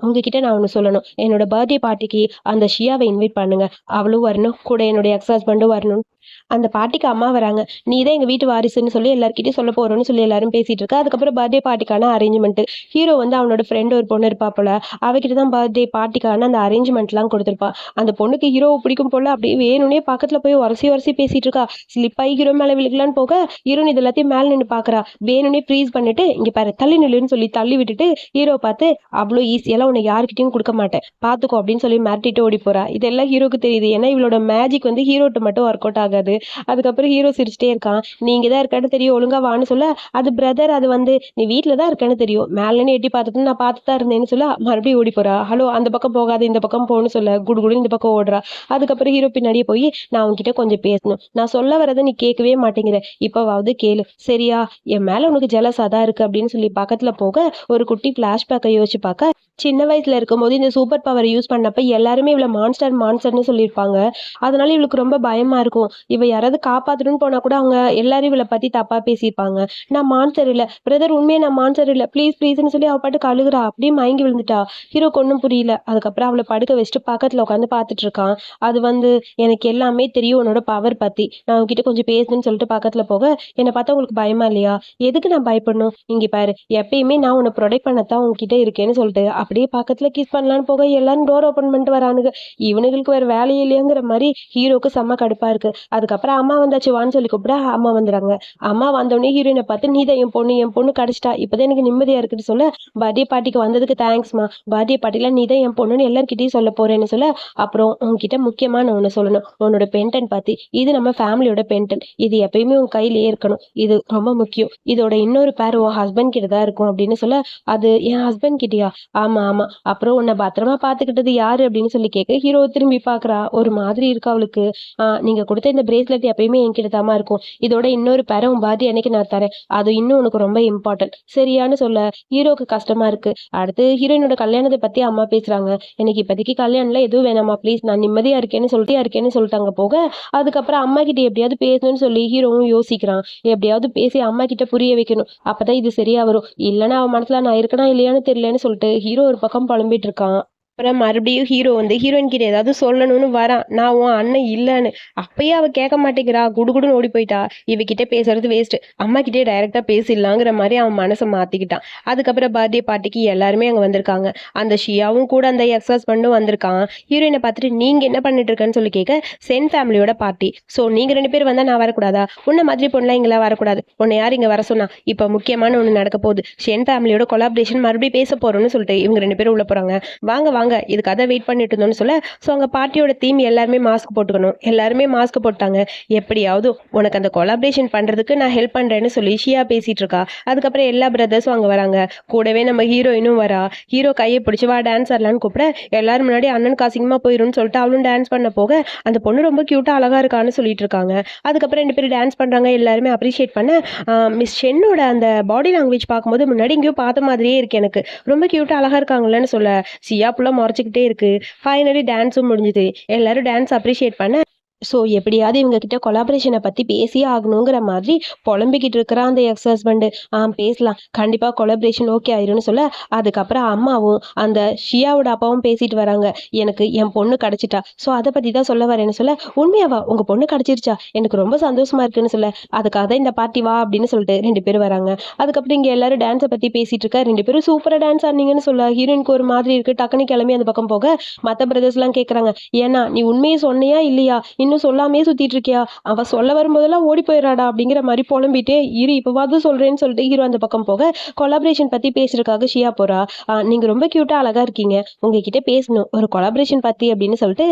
உங்ககிட்ட நான் ஒண்ணு சொல்லணும், என்னோட பர்த்டே பார்ட்டிக்கு அந்த ஷியாவை இன்வைட் பண்ணுங்க, அவளும் வரணும், கூட என்னுடைய எக்ஸ் ஹஸ்பண்டும் வரணும், அந்த பாட்டிக்கு அம்மா வராங்க, நீ தான் எங்க வீட்டு வாரிசுன்னு சொல்லி எல்லார்கிட்டயும் சொல்ல போறோம்னு சொல்லி எல்லாரும் பேசிட்டு இருக்கா. அதுக்கப்புறம் பர்த்டே பார்ட்டிக்கான அரேஞ்ச்மெண்ட் ஹீரோ வந்து அவனோட ஃப்ரெண்ட் ஒரு பொண்ணு இருப்பா போல, அவகிட்ட தான் பர்த்டே பார்ட்டிக்கான அந்த அரேஞ்ச்மெண்ட் எல்லாம் கொடுத்துருப்பா. அந்த பொண்ணுக்கு ஹீரோவை பிடிக்கும் போல அப்படியே வேணும்னே பக்கத்துல போய் உரசி பேசிட்டு இருக்கா. ஸ்லிப் ஆகி ஹீரோ மேல விழுக்கலான்னு போக ஹீரோன் இது எல்லாத்தையும் மேல நின்று பாக்குறா. வேணும்னே ஃப்ரீஸ் பண்ணிட்டு இங்க பாரு தள்ளி நில்லுன்னு சொல்லி தள்ளி விட்டுட்டு ஹீரோ பார்த்து, அவ்வளோ ஈஸியெல்லாம் உன்னை யாருக்கிட்டையும் கொடுக்க மாட்டேன் பாத்துக்கோ அப்படின்னு சொல்லி மிரட்டிட்டு ஓடி போறா. இதெல்லாம் ஹீரோக்கு தெரியுது. ஏன்னா இவளோட மேஜிக் வந்து ஹீரோட்டு மட்டும் ஒர்க் அவுட் ஆகுது. ஆகாது. அதுக்கப்புறம் ஹீரோ சிரிச்சுட்டே இருக்கான். நீ இங்க தான் இருக்கன்னு தெரியும், ஒழுங்கா வான்னு சொல்ல, அது பிரதர், அது வந்து நீ வீட்ல தான் இருக்கன்னு தெரியும், மேலன்னு எட்டி பார்த்துட்டு நான் பார்த்துட்டு தான் இருந்தேன்னு சொல்ல, மறுபடியும் ஓடி போறா. ஹலோ, அந்த பக்கம் போகாத, இந்த பக்கம் போன்னு சொல்ல குடுகுடுன்னு இந்த பக்கம் ஓடுறா. அதுக்கப்புறம் ஹீரோ பின்னாடியே போய், நான் உன்கிட்ட கொஞ்சம் பேசணும், நான் சொல்ல வரதை நீ கேட்கவே மாட்டேங்கிற, இப்பவாவது கேளு சரியா, என் மேல உனக்கு ஜெலஸா தான் இருக்கு அப்படின்னு சொல்லி பக்கத்துல போக, ஒரு குட்டி பிளாஷ்பேக்கை யோசிச்சு பார்க்க, சின்ன வயசுல இருக்கும்போது இந்த சூப்பர் பவர் யூஸ் பண்ணப்ப எல்லாருமே இவள மான்ஸ்டர் மான்ஸ்டர்னு சொல்லியிருப்பாங்க. அதனால இவளுக்கு ரொம்ப பயமா இருக்கும். இவ யாராவது காப்பாத்தணும்னு போனா கூட அவங்க எல்லாரும் இவள பத்தி தப்பா பேசியிருப்பாங்க. நான் மான்ஸ்டர் இல்ல பிரதர், உண்மையா நான் மான்ஸ்டர் இல்ல, ப்ளீஸ் ப்ளீஸ்ன்னு சொல்லி அவ பாட்டுக்கு அழுகுறா. அப்படியே மயங்கி விழுந்துட்டா. ஹீரோக்கு ஒன்றும் புரியல. அதுக்கப்புறம் அவளை படுக்க வச்சுட்டு பக்கத்துல உட்காந்து பார்த்துட்டு இருக்கான். அது வந்து, எனக்கு எல்லாமே தெரியும் உன்னோட பவர் பத்தி, நான் உன்கிட்ட கொஞ்சம் பேசணும்னு சொல்லிட்டு பக்கத்துல போக, என்னை பார்த்தா உங்களுக்கு பயமா இல்லையா, எதுக்கு நான் பயப்படணும், இங்க பாரு எப்பயுமே நான் உன்னை ப்ரொடெக்ட் பண்ணத்தான் உன்கிட்ட இருக்கேன்னு சொல்லிட்டு அப்படியே பக்கத்துல கிஸ் பண்ணலான்னு போக, எல்லாரும் டோர் ஓபன் பண்ணிட்டு வரானுங்க. இவனுங்களுக்கு வேற வேலையே இல்லையாங்கிற மாதிரி ஹீரோக்கு செம்ம கடுப்பா இருக்கு. அதுக்கப்புறம் அம்மா வந்தாச்சு வான்னு சொல்லி கூப்பிட அம்மா வந்துடுறாங்க. அம்மா வந்தோடனே ஹீரோயினை பார்த்து, நீதான் என் பொண்ணு கிடைச்சிட்டா, இப்பதான் எனக்கு நிம்மதியா இருக்குன்னு சொல்ல, பர்த்டே பார்ட்டிக்கு வந்ததுக்கு தேங்க்ஸ்மா, பர்த்டே பார்ட்டில நீதான் என் பொண்ணுன்னு எல்லார்கிட்டயும் சொல்ல போறேன்னு சொல்ல, அப்புறம் உன்கிட்ட முக்கியமான ஒண்ணு சொல்லணும், உன்னோட பென்டன் பத்தி, இது நம்ம ஃபேமிலியோட பென்டன், இது எப்பயுமே உன் கையிலேயே இருக்கணும், இது ரொம்ப முக்கியம், இதோட இன்னொரு பேர் உன் ஹஸ்பண்ட் கிட்ட தான் இருக்கும் அப்படின்னு சொல்ல, அது என் ஹஸ்பண்ட் கிட்டயா, ஆமா ஆமா, அப்புறம் உன்னை பத்திரமா பாத்துக்கிட்டது யாரு அப்படின்னு சொல்லி கேட்க, ஹீரோ திரும்பி பாக்குறா. ஒரு மாதிரி இருக்கு அவளுக்கு. நீங்க கொடுத்த இந்த பிரேஸ்லெட் எப்பயுமே என்கிட்ட தாமா இருக்கும், இதோட இன்னொரு பேரை உன் பர்த்டே அன்னைக்கு நான் தரேன், அது இன்னும் உனக்கு ரொம்ப இம்பார்ட்டன்ட் சரியான்னு சொல்ல, ஹீரோக்கு கஷ்டமா இருக்கு. அடுத்து ஹீரோயினோட கல்யாணத்தை பத்தி அம்மா பேசுறாங்க. எனக்கு இப்போதைக்கு கல்யாணம்ல எதுவும் வேணாமா ப்ளீஸ், நான் நிம்மதியா இருக்கேன்னு சொல்லிட்டாங்க போக, அதுக்கப்புறம் அம்மா கிட்ட எப்படியாவது பேசணும்னு சொல்லி ஹீரோவும் யோசிக்கிறான். எப்படியாவது பேசி அம்மா கிட்ட புரிய வைக்கணும், அப்பதான் இது சரியா வரும், இல்லைன்னா அவன் மனசுல நான் இருக்கனா இல்லையான்னு தெரியலன்னு சொல்லிட்டு ஹீரோ ஒரு பக்கம் புலம்பிட்டு இருக்கான். அப்புறம் மறுபடியும் ஹீரோ வந்து ஹீரோயின் கிட்ட ஏதாவது சொல்லணும்னு வரான். நான் உன் அண்ணன் இல்லைன்னு. அப்பயே அவ கேட்க மாட்டேங்கிறா. குடுகுடுன்னு ஓடி போயிட்டா. இவகிட்ட பேசுறது வேஸ்ட், அம்மா கிட்டே டைரக்டா பேசிடலாங்கிற மாதிரி அவன் மனசை மாத்திக்கிட்டான். அதுக்கப்புறம் பர்த்டே பார்ட்டிக்கு எல்லாருமே அங்க வந்திருக்காங்க. அந்த ஷியாவும் கூட அந்த எக்ஸ் ஹஸ்பண்டும் வந்திருக்கான். ஹீரோயினை பார்த்துட்டு, நீங்க என்ன பண்ணிட்டு இருக்கன்னு சொல்லி கேட்க, சென் ஃபேமிலியோட பார்ட்டி, ஸோ நீங்க 2 பேர் வந்தா நான் வரக்கூடாதா, உன்ன மாதிரி பொண்ணெல்லாம் இங்கெல்லாம் வரக்கூடாது, உன்னை யார் இங்க வர சொன்னா, இப்ப முக்கியமான ஒண்ணு நடக்க போகுது, சென் ஃபேமிலியோட கொலாபரேஷன் மறுபடியும் பேச போறோம்னு சொல்லிட்டு இவங்க 2 பேரும் உள்ள போறாங்க. வாங்க வாங்க, இதுக்காக வெயிட் பண்ணிட்டு இருந்தோம்னு சொல்ல, ஸோ அங்கே பார்ட்டியோட தீம் எல்லாருமே மாஸ்க் போட்டுக்கணும். எல்லாருமே மாஸ்க் போட்டாங்க. எப்படியாவது உனக்கு அந்த கொலாபரேஷன் பண்றதுக்கு நான் ஹெல்ப் பண்றேன்னு சொல்லி ஷியா பேசிட்டு இருக்கா. அதுக்கப்புறம் எல்லா பிரதர்ஸும் அங்கே வராங்க. கூடவே நம்ம ஹீரோயினும் வரா. ஹீரோ கையை பிடிச்சி வா டான்ஸ் ஆடலான்னு கூப்பிட, எல்லாரும் முன்னாடி அண்ணன் காசிங்கமா போயிரும்னு சொல்லிட்டு அவளும் டான்ஸ் பண்ண போக, அந்த பொண்ணு ரொம்ப கியூட்டா அழகா இருக்கான்னு சொல்லிட்டு இருக்காங்க. அதுக்கப்புறம் 2 பேரும் டான்ஸ் பண்றாங்க. எல்லாருமே அப்ரிஷியேட் பண்ண, மிஸ் சென்னோட அந்த பாடி லாங்குவேஜ் பார்க்கும்போது முன்னாடி எங்கேயோ பார்த்த மாதிரியே இருக்கு எனக்கு, ரொம்ப கியூட்டா அழகா இருக்காங்களேன்னு சொல்ல, சியா புள்ள முறைச்சிக்கிட்டே இருக்கு. ஃபைனலி டான்ஸும் முடிஞ்சுது. எல்லாரும் டான்ஸ் அப்ரிஷியேட் பண்ண, ஸோ எப்படியாவது இவங்க கிட்ட கொலாபரேஷனை பற்றி பேசியே ஆகணுங்கிற மாதிரி புலம்பிக்கிட்டு இருக்கிற அந்த எக்ஸ் ஹஸ்பண்டு, பேசலாம் கண்டிப்பாக கொலாபரேஷன் ஓகே ஆயிரும்னு சொல்ல, அதுக்கப்புறம் அம்மாவும் அந்த ஷியாவோட அப்பாவும் பேசிட்டு வராங்க. எனக்கு என் பொண்ணு கிடச்சிட்டா, ஸோ அதை பற்றி தான் சொல்ல வரேன்னு சொல்ல, உண்மையாவா உங்கள் பொண்ணு கிடச்சிருச்சா, எனக்கு ரொம்ப சந்தோஷமா இருக்குன்னு சொல்ல, அதுக்காக தான் இந்த பார்ட்டி வா அப்படின்னு சொல்லிட்டு 2 பேரும் வராங்க. அதுக்கப்புறம் இங்கே எல்லாரும் டான்ஸை பற்றி பேசிட்டு இருக்க, 2 பேரும் சூப்பராக டான்ஸ் ஆனீங்கன்னு சொல்ல, ஹீரோயினுக்கு ஒரு மாதிரி இருக்கு. டக்குனு கிளம்பி அந்த பக்கம் போக, மற்ற பிரதர்ஸ்லாம் கேட்குறாங்க, ஏன்னா நீ உண்மையை சொன்னியா இல்லையா, இன்னும் சொல்லாமே சுத்திட்டு இருக்கியா, அவ சொல்ல வரும்போதெல்லாம் ஓடி போயிடாடா அப்படிங்கிற மாதிரி புலம்பிட்டே இரு, இப்பவாது சொல்றேன்னு சொல்லிட்டு ஹீரோ அந்த பக்கம் போக, கொலாபரேஷன் பத்தி பேசுறதுக்காக ஷியா போறா. நீங்க ரொம்ப கியூட்டா அழகா இருக்கீங்க, உங்ககிட்ட பேசணும் ஒரு கொலாபரேஷன் பத்தி அப்படின்னு சொல்லிட்டு,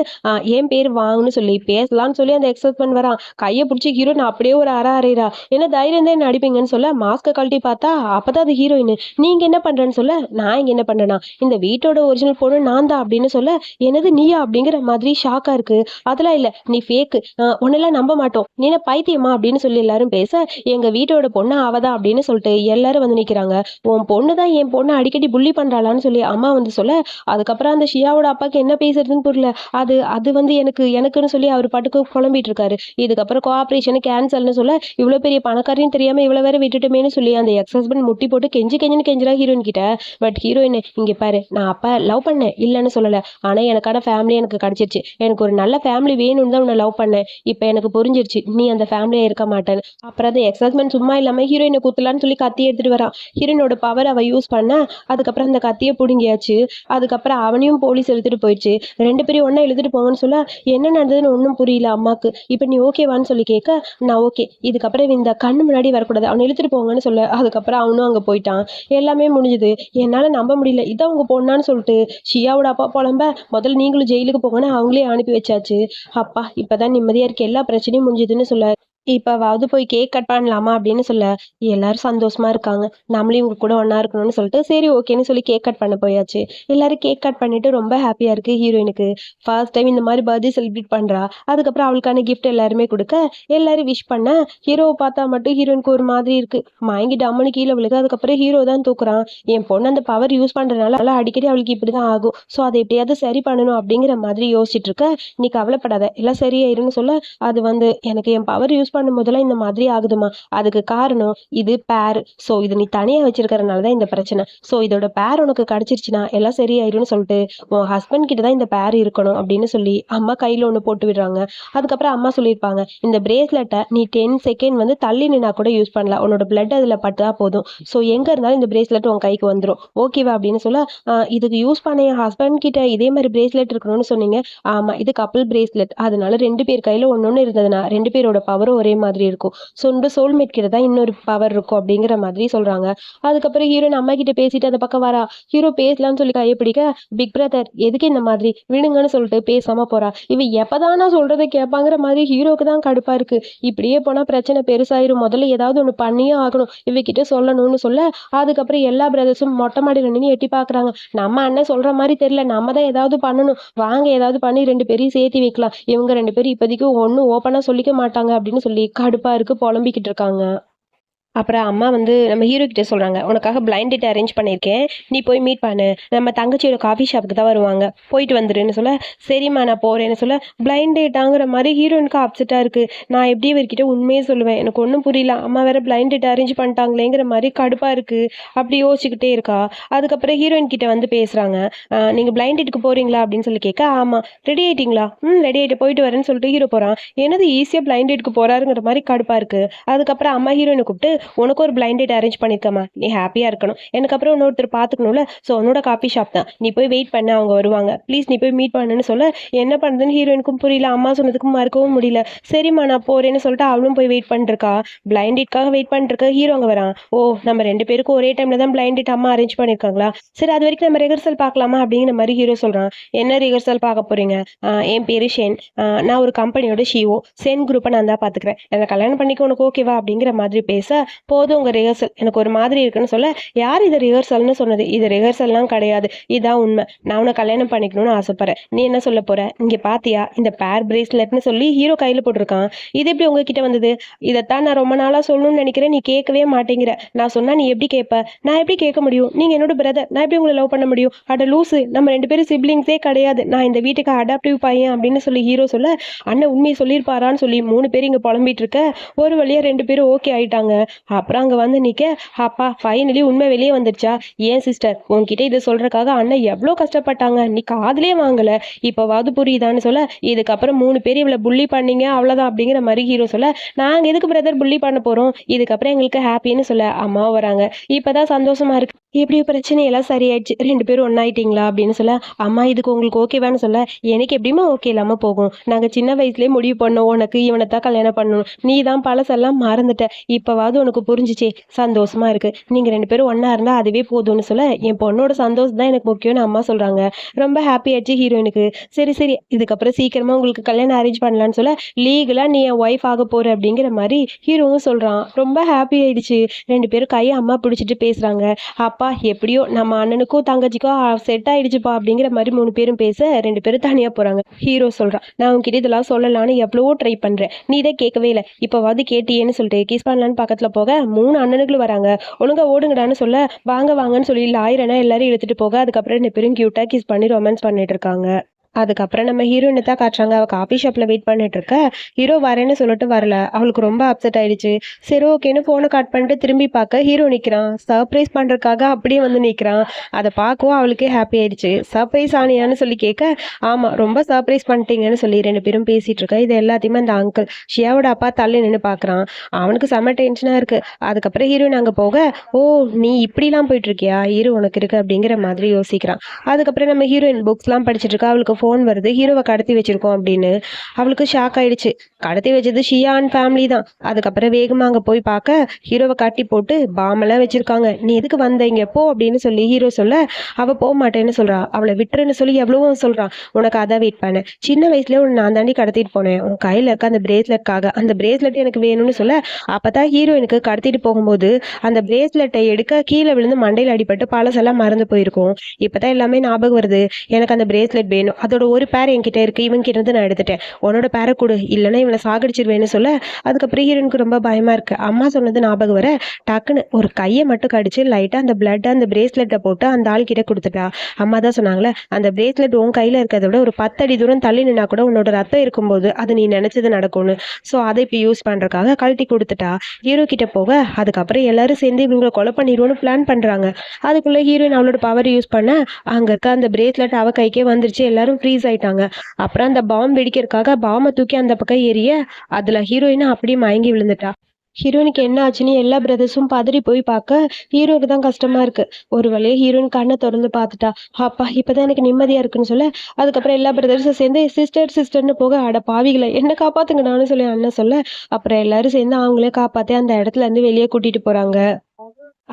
என் பேர் வாங்குன்னு சொல்லி பேசலாம்னு சொல்லி அந்த எக்ஸப்ட் வரான். கையை பிடிச்சி ஹீரோ நான் அப்படியே ஒரு அறையிறா. என்ன தைரியம் தான் என்ன அடிப்பீங்கன்னு சொல்ல, மாஸ்கை கழட்டி பார்த்தா அப்பதான் அது ஹீரோயின். நீங்க என்ன பண்றேன்னு சொல்ல, நான் இங்க என்ன பண்றேன்னா இந்த வீட்டோட ஒரிஜினல் பொண்ணு நான் தான் அப்படின்னு சொல்ல, எனது நீயா அப்படிங்கிற மாதிரி ஷாக்கா இருக்கு. அதெல்லாம் இல்ல, நீ ஃபேக்கு, உன்னெல்லாம் நம்ப மாட்டோம், நீ என்ன பைத்தியமா அப்படின்னு சொல்லி எல்லாரும் பேச, எங்க வீட்டோட பொண்ணு அவதான் அப்படின்னு சொல்லிட்டு எல்லாரும் வந்து நிக்கிறாங்க. உன் பொண்ணு தான் என் பொண்ணு அடிக்கடி புள்ளி பண்றாளான்னு சொல்லி அம்மா வந்து சொல்ல, அதுக்கப்புறம் அந்த ஷியாவோட அப்பாக்கு என்ன பேசுறதுன்னு புரியல. அது வந்து எனக்குன்னு சொல்லி அவர் பாட்டுக்கு குழம்பிட்டு இருக்காரு. இதுக்கப்புறம் கோஆபரேஷன் கேன்சல்னு சொல்ல, இவ்வளவு பெரிய பணக்காரையும் தெரியாம இவ்வளவு வேற விட்டுட்டுமேனு சொல்லி அந்த எக்ஸ் ஹஸ்பண்ட் முட்டி போட்டு கெஞ்சின்னு கெஞ்சிரா ஹீரோயின் கிட்ட. பட் ஹீரோயின், இங்க பாரு, நான் அப்பா லவ் பண்ணேன் இல்லைன்னு சொல்லல, ஆனா எனக்கான ஃபேமிலி எனக்கு கிடைச்சிருச்சு, எனக்கு ஒரு நல்ல ஃபேமிலி வேணும்னு தான் உன்னை லவ் பண்ணேன், இப்போ எனக்கு புரிஞ்சிருச்சு நீ அந்த ஃபேமிலியா இருக்க மாட்டேன்னு. அப்புறம் அந்த எக்ஸ் ஹஸ்பண்ட் சும்மா இல்லாம ஹீரோயினை குத்தலான்னு சொல்லி கத்தி எடுத்துட்டு வரான். ஹீரோயினோட பவர் அவ யூஸ் பண்ண, அதுக்கப்புறம் அந்த கத்தியை பிடுங்கியாச்சு. அதுக்கப்புறம் அவனையும் போலீஸ் எடுத்துட்டு போயிடுச்சு. 2 பேரும் ஒன்னா எழுதிட்டு போங்கன்னு சொல்ல, என்ன நடந்ததுன்னு ஒன்றும் புரியல அம்மாக்கு. இப்போ நீ ஓகேவான்னு சொல்லி கேட்க, நான் ஓகே, இதுக்கப்புறம் இந்த கண்ணு முன்னாடி வரக்கூடாது, அவனை இழுத்துட்டு போங்கன்னு சொல்ல, அதுக்கப்புறம் அவனும் அங்கே போயிட்டான். எல்லாமே முடிஞ்சுது. என்னால் நம்ப முடியல இதான் உங்க பொண்ணான்னு சொல்லிட்டு ஷியாவோட அப்பா புலம்ப, முதல்ல நீங்களும் ஜெயிலுக்கு போங்கன்னு அவங்களே அனுப்பி வச்சாச்சு. அப்பா இப்பதான் நிம்மதியா இருக்கு, எல்லா பிரச்சனையும் முடிஞ்சதுன்னு சொல்ல, இப்பவாவது போய் கேக் கட் பண்ணலாமா அப்படின்னு சொல்ல, எல்லாரும் சந்தோஷமா இருக்காங்க. நம்மளும் இவங்க கூட ஒண்ணா இருக்கணும்னு சொல்லிட்டு, சரி ஓகேன்னு சொல்லி கேக் கட் பண்ண போயாச்சு. எல்லாரும் கேக் கட் பண்ணிட்டு ரொம்ப ஹாப்பியா இருக்கு ஹீரோயினுக்கு. ஃபர்ஸ்ட் டைம் இந்த மாதிரி பர்த்டே செலிப்ரேட் பண்றா. அதுக்கப்புறம் அவளுக்கான கிஃப்ட் எல்லாருமே கொடுக்க, எல்லாரும் விஷ் பண்ண, ஹீரோவை பார்த்தா மட்டும் ஹீரோயினுக்கு ஒரு மாதிரி இருக்கு. மயங்கி டம்முன்னு கீழே விழுக, அதுக்கப்புறம் ஹீரோ தான் தூக்குறான். என் பொண்ணு அந்த பவர் யூஸ் பண்றதுனால அடிக்கடி அவளுக்கு இப்படிதான் ஆகும். ஸோ அதை எப்படியாவது சரி பண்ணணும் அப்படிங்கிற மாதிரி யோசிச்சுட்டு இருக்க, நீ கவலைப்படாத எல்லாம் சரியாயிருன்னு சொல்ல, அது எனக்கு என் பவர் யூஸ் பண்ணும்போதெல்லாம் இந்த மாதிரி ஆகுதுமா. அதுக்கு காரணம் இது பேர். ஸோ இது நீ தனியா வச்சிருக்கறனால தான் இந்த பிரச்சனை. ஸோ இதோட பேர் உனக்கு கிடைச்சிருச்சுன்னா எல்லாம் சரியாயிரும்னு சொல்லிட்டு உன் ஹஸ்பண்ட் கிட்ட தான் இந்த பேர் இருக்கணும் அப்படின்னு சொல்லி அம்மா கையில ஒன்று போட்டு விடுறாங்க. அதுக்கப்புறம் அம்மா சொல்லியிருப்பாங்க, இந்த பிரேஸ்லெட்டை நீ 10 செகண்ட் தள்ளி நின்னா கூட யூஸ் பண்ணலாம், உன்னோட பிளட் அதில் பட்டா போதும். ஸோ எங்க இருந்தாலும் இந்த பிரேஸ்லெட் உன் கைக்கு வந்துடும், ஓகேவா அப்படின்னு சொல்ல, இதுக்கு யூஸ் பண்ண என் ஹஸ்பண்ட் கிட்ட இதே மாதிரி பிரேஸ்லெட் இருக்கணும்னு சொன்னீங்க. ஆமா, இது கப்பல் பிரேஸ்லெட், அதனால 2 பேர் கையில ஒன்னொன்னு இருந்ததுன்னா 2 பேரோட பவரும் ஒரே மாதிரி இருக்கும். ஸோ இந்த சோல்மேட் கிட்ட தான் இன்னொரு பவர் இருக்கும் அப்படிங்கிற மாதிரி சொல்றாங்க. அதுக்கப்புறம் ஹீரோயின் அம்மா கிட்ட பேசிட்டு அந்த பக்கம் வரா. ஹீரோ பேசலாம்னு சொல்லி கையை பிடிக்க, பிக் பிரதர் எதுக்கு இந்த மாதிரி விடுங்கன்னு சொல்லிட்டு பேசாம போறா. இவ எப்பதான் நான் சொல்றதை கேட்பாங்கிற மாதிரி ஹீரோக்கு தான் கடுப்பா இருக்கு. இப்படியே போனா பிரச்சனை பெருசாயிரும், முதல்ல ஏதாவது ஒண்ணு பண்ணியே ஆகணும், இவகிட்ட சொல்லணும்னு சொல்ல, அதுக்கப்புறம் எல்லா பிரதர்ஸும் மொட்டை மாடியில நின்று எட்டி பாக்குறாங்க. நம்ம அண்ணன் சொல்ற மாதிரி தெரியல, நம்ம தான் ஏதாவது பண்ணணும், வாங்க ஏதாவது பண்ணி 2 பேரையும் சேர்த்து வைக்கலாம். இவங்க 2 பேரும் இப்போதைக்கு ஒன்னும் ஓப்பனா சொல்லிக்க மாட்டாங்க அப்படின்னு சொல்லி கடுப்பா இருக்கு, புலம்பிக்கிட்டு இருக்காங்க. அப்புறம் அம்மா நம்ம ஹீரோ கிட்ட சொல்றாங்க, உனக்காக பிளைண்ட் டேட் அரேஞ்ச் பண்ணியிருக்கேன், நீ போய் மீட் பண்ணு, நம்ம தங்கச்சியோட காஃபி ஷாப்புக்கு தான் வருவாங்க, போயிட்டு வந்துருன்னு சொல்ல, சரிம்மா நான் போறேன்னு சொல்ல, பிளைண்ட் டேட்டாங்கிற மாதிரி ஹீரோயினுக்கு அப்செட்டா இருக்கு. நான் எப்படி இவர்கிட்ட உண்மையே சொல்லுவேன், எனக்கு ஒன்றும் புரியல, அம்மா வேற பிளைண்ட் டேட் அரேஞ்ச் பண்ணிட்டாங்களேங்கிற மாதிரி கடுப்பா இருக்கு. அப்படி யோசிச்சுக்கிட்டே இருக்கா. அதுக்கப்புறம் ஹீரோயின் கிட்ட பேசுறாங்க, நீங்க பிளைண்ட் டேட்டுக்கு போறீங்களா அப்படின்னு சொல்லி கேட்க, ஆமா. ரெடி ஆயிட்டீங்களா? ரெடி ஆயிட்டு போயிட்டு வரேன்னு சொல்லிட்டு ஹீரோ போறான். என்னது ஈஸியா பிளைண்ட் டேட்டுக்கு போறாருங்கிற மாதிரி கடுப்பா இருக்கு. அதுக்கப்புறம் அம்மா ஹீரோயினை கூப்பிட்டு, உனக்கு ஒரு பிளைண்ட் டேட் அரேஞ்ச் பண்ணிருக்கமா, நீ ஹாப்பியா இருக்கணும், எனக்கு அப்புறம் இன்னொருத்தர் பாத்துக்கணும்ல, ஸோ உன்னோட காஃபி ஷாப் தான், நீ போய் வெயிட் பண்ண, அவங்க வருவாங்க, ப்ளீஸ் நீ போய் மீட் பண்ணுன்னு சொல்ல, என்ன பண்ணுறதுன்னு ஹீரோயினுக்கும் புரியல, அம்மா சொன்னதுக்கும் மறுக்கவும் முடியல. சரிம்மா நான் போறேன்னு சொல்லிட்டு அவளும் போய் வெயிட் பண்ணிருக்கா. பிளைண்ட் டேட்காக வெயிட் பண்ணிருக்க ஹீரோ அங்கே வரான். ஓ, நம்ம 2 பேருக்கும் ஒரே டைம்ல தான் பிளைண்ட் டேட் அம்மா அரேஞ்ச் பண்ணிருக்காங்களா, சரி அது வரைக்கும் நம்ம ரிஹர்சல் பார்க்கலாமா அப்படிங்கிற மாதிரி ஹீரோ சொல்றான். என்ன ரிஹர்சல் பார்க்க போறீங்க? என் பேரு ஷென், நான் ஒரு கம்பெனியோட ஷிஓ, சென் குரூப்பை நான் தான் பாத்துக்கிறேன், என்னை கல்யாணம் பண்ணிக்க உனக்கு ஓகேவா அப்படிங்கிற மாதிரி பேச, போதும் உங்க ரிஹர்சல் எனக்கு ஒரு மாதிரி இருக்குன்னு சொல்ல, யார் இது ரிஹர்சல்னு சொன்னது, இது ரிஹர்சல்லாம் கிடையாது, இதான் உண்மை, நான் உன்னை கல்யாணம் பண்ணிக்கணும்னு ஆசைப்படுறேன், நீ என்ன சொல்ல போற, இங்க பாத்தியா இந்த பேர் பிரேஸ்லெட்னு சொல்லி ஹீரோ கையில போட்டிருக்கான், இது எப்படி உங்ககிட்ட வந்தது, இதைத்தான் நான் ரொம்ப நாளா சொல்லணும்னு நினைக்கிறேன், நீ கேட்கவே மாட்டேங்கிற, நான் சொன்னா நீ எப்படி கேட்ப, நான் எப்படி கேட்க முடியும், நீங்க என்னோட பிரதர், நான் எப்படி உங்களை லவ் பண்ண முடியும், அட லூசு, நம்ம 2 பேரும் சிப்ளிங்ஸே கிடையாது, நான் இந்த வீட்டுக்கு அடாப்டிவ் பையன் அப்படின்னு சொல்லி ஹீரோ சொல்ல, அண்ணன் உண்மையை சொல்லியிருப்பாரான்னு சொல்லி 3 பேரும் இங்க புலம்பிட்டு இருக்க, ஒரு வழியா 2 பேரும் ஓகே ஆயிட்டாங்க. அப்புறம் அங்க நிக்க, அப்பா ஃபைனலி உண்மை வெளியே வந்துருச்சா, ஏன் சிஸ்டர் உன்கிட்ட இதை சொல்றதுக்காக அண்ணன் எவ்வளோ கஷ்டப்பட்டாங்க, நீ காதலே வாங்கல, இப்பவாவது புரியுதான்னு சொல்ல, இதுக்கப்புறம் 3 பேர் இவ்வளவு புள்ளி பண்ணீங்க அவ்வளவுதான் அப்படிங்கிற மாதிரி ஹீரோ சொல்ல, நாங்க எதுக்கு பிரதர் புள்ளி பண்ண போறோம், இதுக்கப்புறம் எங்களுக்கு ஹாப்பின்னு சொல்ல அம்மாவும் வராங்க. இப்பதான் சந்தோஷமா இருக்கு, எப்படியோ பிரச்சனையெல்லாம் சரியாயிடுச்சு, 2 பேரும் ஒன்னாயிட்டீங்களா அப்படின்னு சொல்ல, அம்மா இதுக்கு உங்களுக்கு ஓகேவான்னு சொல்ல, எனக்கு எப்படிமா ஓகே இல்லாம போகும், நாங்க சின்ன வயசுலயே முடிவு பண்ணோம் உனக்கு இவனைத்தான் கல்யாணம் பண்ணணும், நீ தான் பழசெல்லாம் மறந்துட்ட, இப்பவாவது உனக்கு புரிஞ்சிச்சே, சந்தோஷமா இருக்கு, நீங்க 2 பேரும் ஒன்னா இருந்தா அதுவே போதும்னு சொல்ல, என் பொண்ணோட சந்தோஷம் தான் எனக்கு முக்கியம்னு அம்மா சொல்றாங்க. ரொம்ப ஹாப்பி ஆயிடுச்சு ஹீரோயினுக்கு. சரி சரி, இதுக்கப்புறம் சீக்கிரமா உங்களுக்கு கல்யாணம் அரேஞ்ச் பண்ணலான்னு சொல்ல, லீகலா நீ என் ஒய்ஃப் ஆக போற அப்படிங்கிற மாதிரி ஹீரோவும் சொல்றான். ரொம்ப ஹாப்பி ஆயிடுச்சு. 2 பேரும் கையை அம்மா பிடிச்சிட்டு பேசுறாங்க. அப்பா எப்படியோ நம்ம அண்ணனுக்கும் தங்கச்சிக்கும் செட் ஆயிடுச்சுப்பா அப்படிங்கிற மாதிரி 3 பேரும் பேச, 2 பேரும் தனியா போறாங்க. ஹீரோ சொல்றான், நான் உன்கிட்ட இதெல்லாம் சொல்லலான்னு எவ்வளவோ ட்ரை பண்றேன், நீ இதை கேட்கவே இல்லை, இப்பவாது கேட்டியேன்னு சொல்லிட்டு கிஸ் பண்ணலான்னு பக்கத்துல போக 3 அண்ணனுங்களும் வராங்க. ஒழுங்கா ஓடுங்கடான்னு சொல்ல, வாங்க வாங்கன்னு சொல்லி லாயரனா எல்லாரும் எடுத்துட்டு போக, அதுக்கப்புறம் 2 பேரும் கியூட்டா கிஸ் பண்ணி ரொமான்ஸ் பண்ணிட்டு இருக்காங்க. அதுக்கப்புறம் நம்ம ஹீரோயினை தான் காட்டுறாங்க. அவள் காஃபி ஷாப்பில் வெயிட் பண்ணிட்டு இருக்க, ஹீரோ வரேன்னு சொல்லிட்டு வரல. அவளுக்கு ரொம்ப அப்செட் ஆயிடுச்சு. சரி ஓகேன்னு ஃபோனை கட் பண்ணிட்டு திரும்பி பார்க்க ஹீரோ நிற்கிறான். சர்ப்ரைஸ் பண்ணுறதுக்காக அப்படியே நிற்கிறான். அதை பார்க்கவும் அவளுக்கே ஹாப்பி ஆயிடுச்சு. சர்ப்ரைஸ் ஆனியான்னு சொல்லி கேட்க, ஆமாம் ரொம்ப சர்ப்ரைஸ் பண்ணிட்டீங்கன்னு சொல்லி 2 பேரும் பேசிகிட்டு இருக்கா. இது எல்லாத்தையுமே அந்த அங்கிள் ஷியாவோட அப்பா தள்ளி நின்று பார்க்குறான். அவனுக்கு செம்ம டென்ஷனாக இருக்குது. அதுக்கப்புறம் ஹீரோயின் அங்கே போக, ஓ நீ இப்படிலாம் போயிட்டுருக்கியா, ஹீரோ உனக்கு இருக்கு அப்படிங்கிற மாதிரி யோசிக்கிறான். அதுக்கப்புறம் நம்ம ஹீரோயின் புக்ஸ்லாம் படிச்சுட்டு இருக்கா. அவளுக்கு ஃபோன் வருது, ஹீரோவை கடத்தி வச்சிருக்கோம் அப்படின்னு. அவளுக்கு ஷாக் ஆயிடுச்சு. கடத்தி வச்சது ஷியான் ஃபேமிலி தான். அதுக்கப்புறம் வேகமா அங்க போய் பார்க்க ஹீரோவை கட்டி போட்டு பாமெல்லாம் வச்சிருக்காங்க. நீ எதுக்கு வந்த இங்க போ அப்படின்னு சொல்லி ஹீரோ சொல்ல, அவ போக மாட்டேன்னு சொல்றா. அவளை விட்டுருன்னு சொல்லி எவ்வளவோ சொல்றான். உனக்கு அதான் வெயிட் பண்ணேன். சின்ன வயசுல உன்னை நான் தாண்டி கடத்திட்டு போனேன். உன் கையில இருக்க அந்த பிரேஸ்லெட்காக. அந்த பிரேஸ்லெட் எனக்கு வேணும்னு சொல்ல, அப்பதான் ஹீரோயினுக்கு கடத்திட்டு போகும்போது அந்த பிரேஸ்லெட்டை எடுக்க கீழே விழுந்து மண்டையில அடிபட்டு பழசெல்லாம் மறந்து போயிருக்கும். இப்பதான் எல்லாமே ஞாபகம் வருது. எனக்கு அந்த பிரேஸ்லெட் வேணும். அதோட ஒரு பேர் என்கிட்ட இருக்கு. இவன் கிட்ட இருந்து நான் எடுத்துட்டேன். உன்னோட பேரை கொடு, இல்லைன்னா இவனை சாகடிச்சிருவேன்னு சொல்ல, அதுக்கப்புறம் ஹீரோனுக்கு ரொம்ப பயமா இருக்கு. அம்மா சொன்னது ஞாபகம் வர டக்குன்னு ஒரு கையை மட்டும் கடிச்சு லைட்டா அந்த பிளட் அந்த பிரேஸ்லெட்டை போட்டு அந்த ஆள் கிட்ட கொடுத்துட்டா. அம்மா தான் சொன்னாங்களே, அந்த பிரேஸ்லெட் உன் கையில இருக்கிறத விட ஒரு 10 அடி தூரம் தள்ளி நின்னா கூட உன்னோட ரத்தம் இருக்கும்போது அது நீ நினைச்சது நடக்கும்னு. ஸோ அதை இப்போ யூஸ் பண்றதுக்காக கழட்டி கொடுத்துட்டா. ஹீரோ கிட்ட போக அதுக்கப்புறம் எல்லாரும் சேர்ந்து இவங்களை கொலை பண்ணிடுவோன்னு பிளான் பண்றாங்க. அதுக்குள்ள ஹீரோயின் அவளோட பவர் யூஸ் பண்ண அங்க இருக்க அந்த பிரேஸ்லெட் அவ கைக்கே வந்துருச்சு. எல்லாரும் ஃப்ரீஸ் ஆயிட்டாங்க. அப்புறம் அந்த பாம் வெடிக்கிறதுக்காக பாமை தூக்கி அந்த பக்கம் எரிய அதுல ஹீரோயின் அப்படியே மயங்கி விழுந்துட்டா. ஹீரோயினுக்கு என்ன ஆச்சுன்னு எல்லா பிரதர்ஸும் பதறி போய் பார்க்க ஹீரோக்கு தான் கஷ்டமா இருக்கு. ஒரு வழியா ஹீரோயின் கண்ணை திறந்து பார்த்துட்டா. அப்பா இப்பதான் எனக்கு நிம்மதியா இருக்குன்னு சொல்ல, அதுக்கப்புறம் எல்லா பிரதர்ஸும் சேர்ந்து சிஸ்டர் சிஸ்டர்னு போக, அட பாவிகளை என்ன காப்பாத்துங்க நானும் சொல்லி அண்ணன் சொல்ல, அப்புறம் எல்லாரும் சேர்ந்து அவங்களே காப்பாத்தி அந்த இடத்துல இருந்து வெளியே கூட்டிட்டு போறாங்க.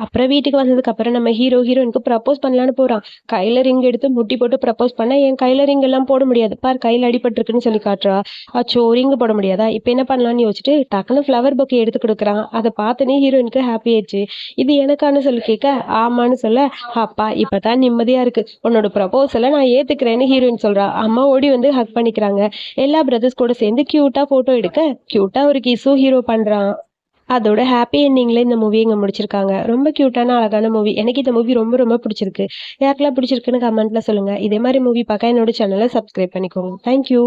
அப்புறம் வீட்டுக்கு வந்ததுக்கு அப்புறம் நம்ம ஹீரோயினுக்கு ப்ரப்போஸ் பண்ணலான்னு போறான். கையில ரிங் எடுத்து முட்டி போட்டு ப்ரப்போஸ் பண்ண, என் கையில ரிங் எல்லாம் போட முடியாது பார், கையில அடிபட்டிருக்குன்னு சொல்லி காட்டுறா. அச்சோ, ரிங் போட முடியாதா, இப்ப என்ன பண்ணலாம்னு யோசிச்சுட்டு டக்குன்னு ஃப்ளவர் பொக்கே எடுத்து கொடுக்குறான். அதை பார்த்தனே ஹீரோயினுக்கு ஹாப்பி ஆயிடுச்சு. இது எனக்கானு சொல்லி கேட்க ஆமான்னு சொல்ல, அப்பா இப்பதான் நிம்மதியா இருக்கு, உன்னோட ப்ரப்போசலை நான் ஏத்துக்கிறேன்னு ஹீரோயின் சொல்றா. அம்மா ஓடி வந்து ஹக் பண்ணிக்கிறாங்க. எல்லா பிரதர்ஸ் கூட சேர்ந்து கியூட்டா போட்டோ எடுக்க கியூட்டா ஒரு கிஸும் ஹீரோ பண்றான். அதோட ஹாப்பி எண்டிங்ல இந்த மூவி இங்க முடிச்சிருக்காங்க. ரொம்ப கியூட்டான அழகான மூவி. எனக்கு இந்த மூவி ரொம்ப ரொம்ப பிடிச்சிருக்கு. யாருக்கெல்லாம் பிடிச்சிருக்குன்னு கமெண்ட்ல சொல்லுங்க. இதே மாதிரி மூவி பார்க்க என்னோட சேனலை சப்ஸ்கிரைப் பண்ணிக்கோங்க. தேங்க்யூ.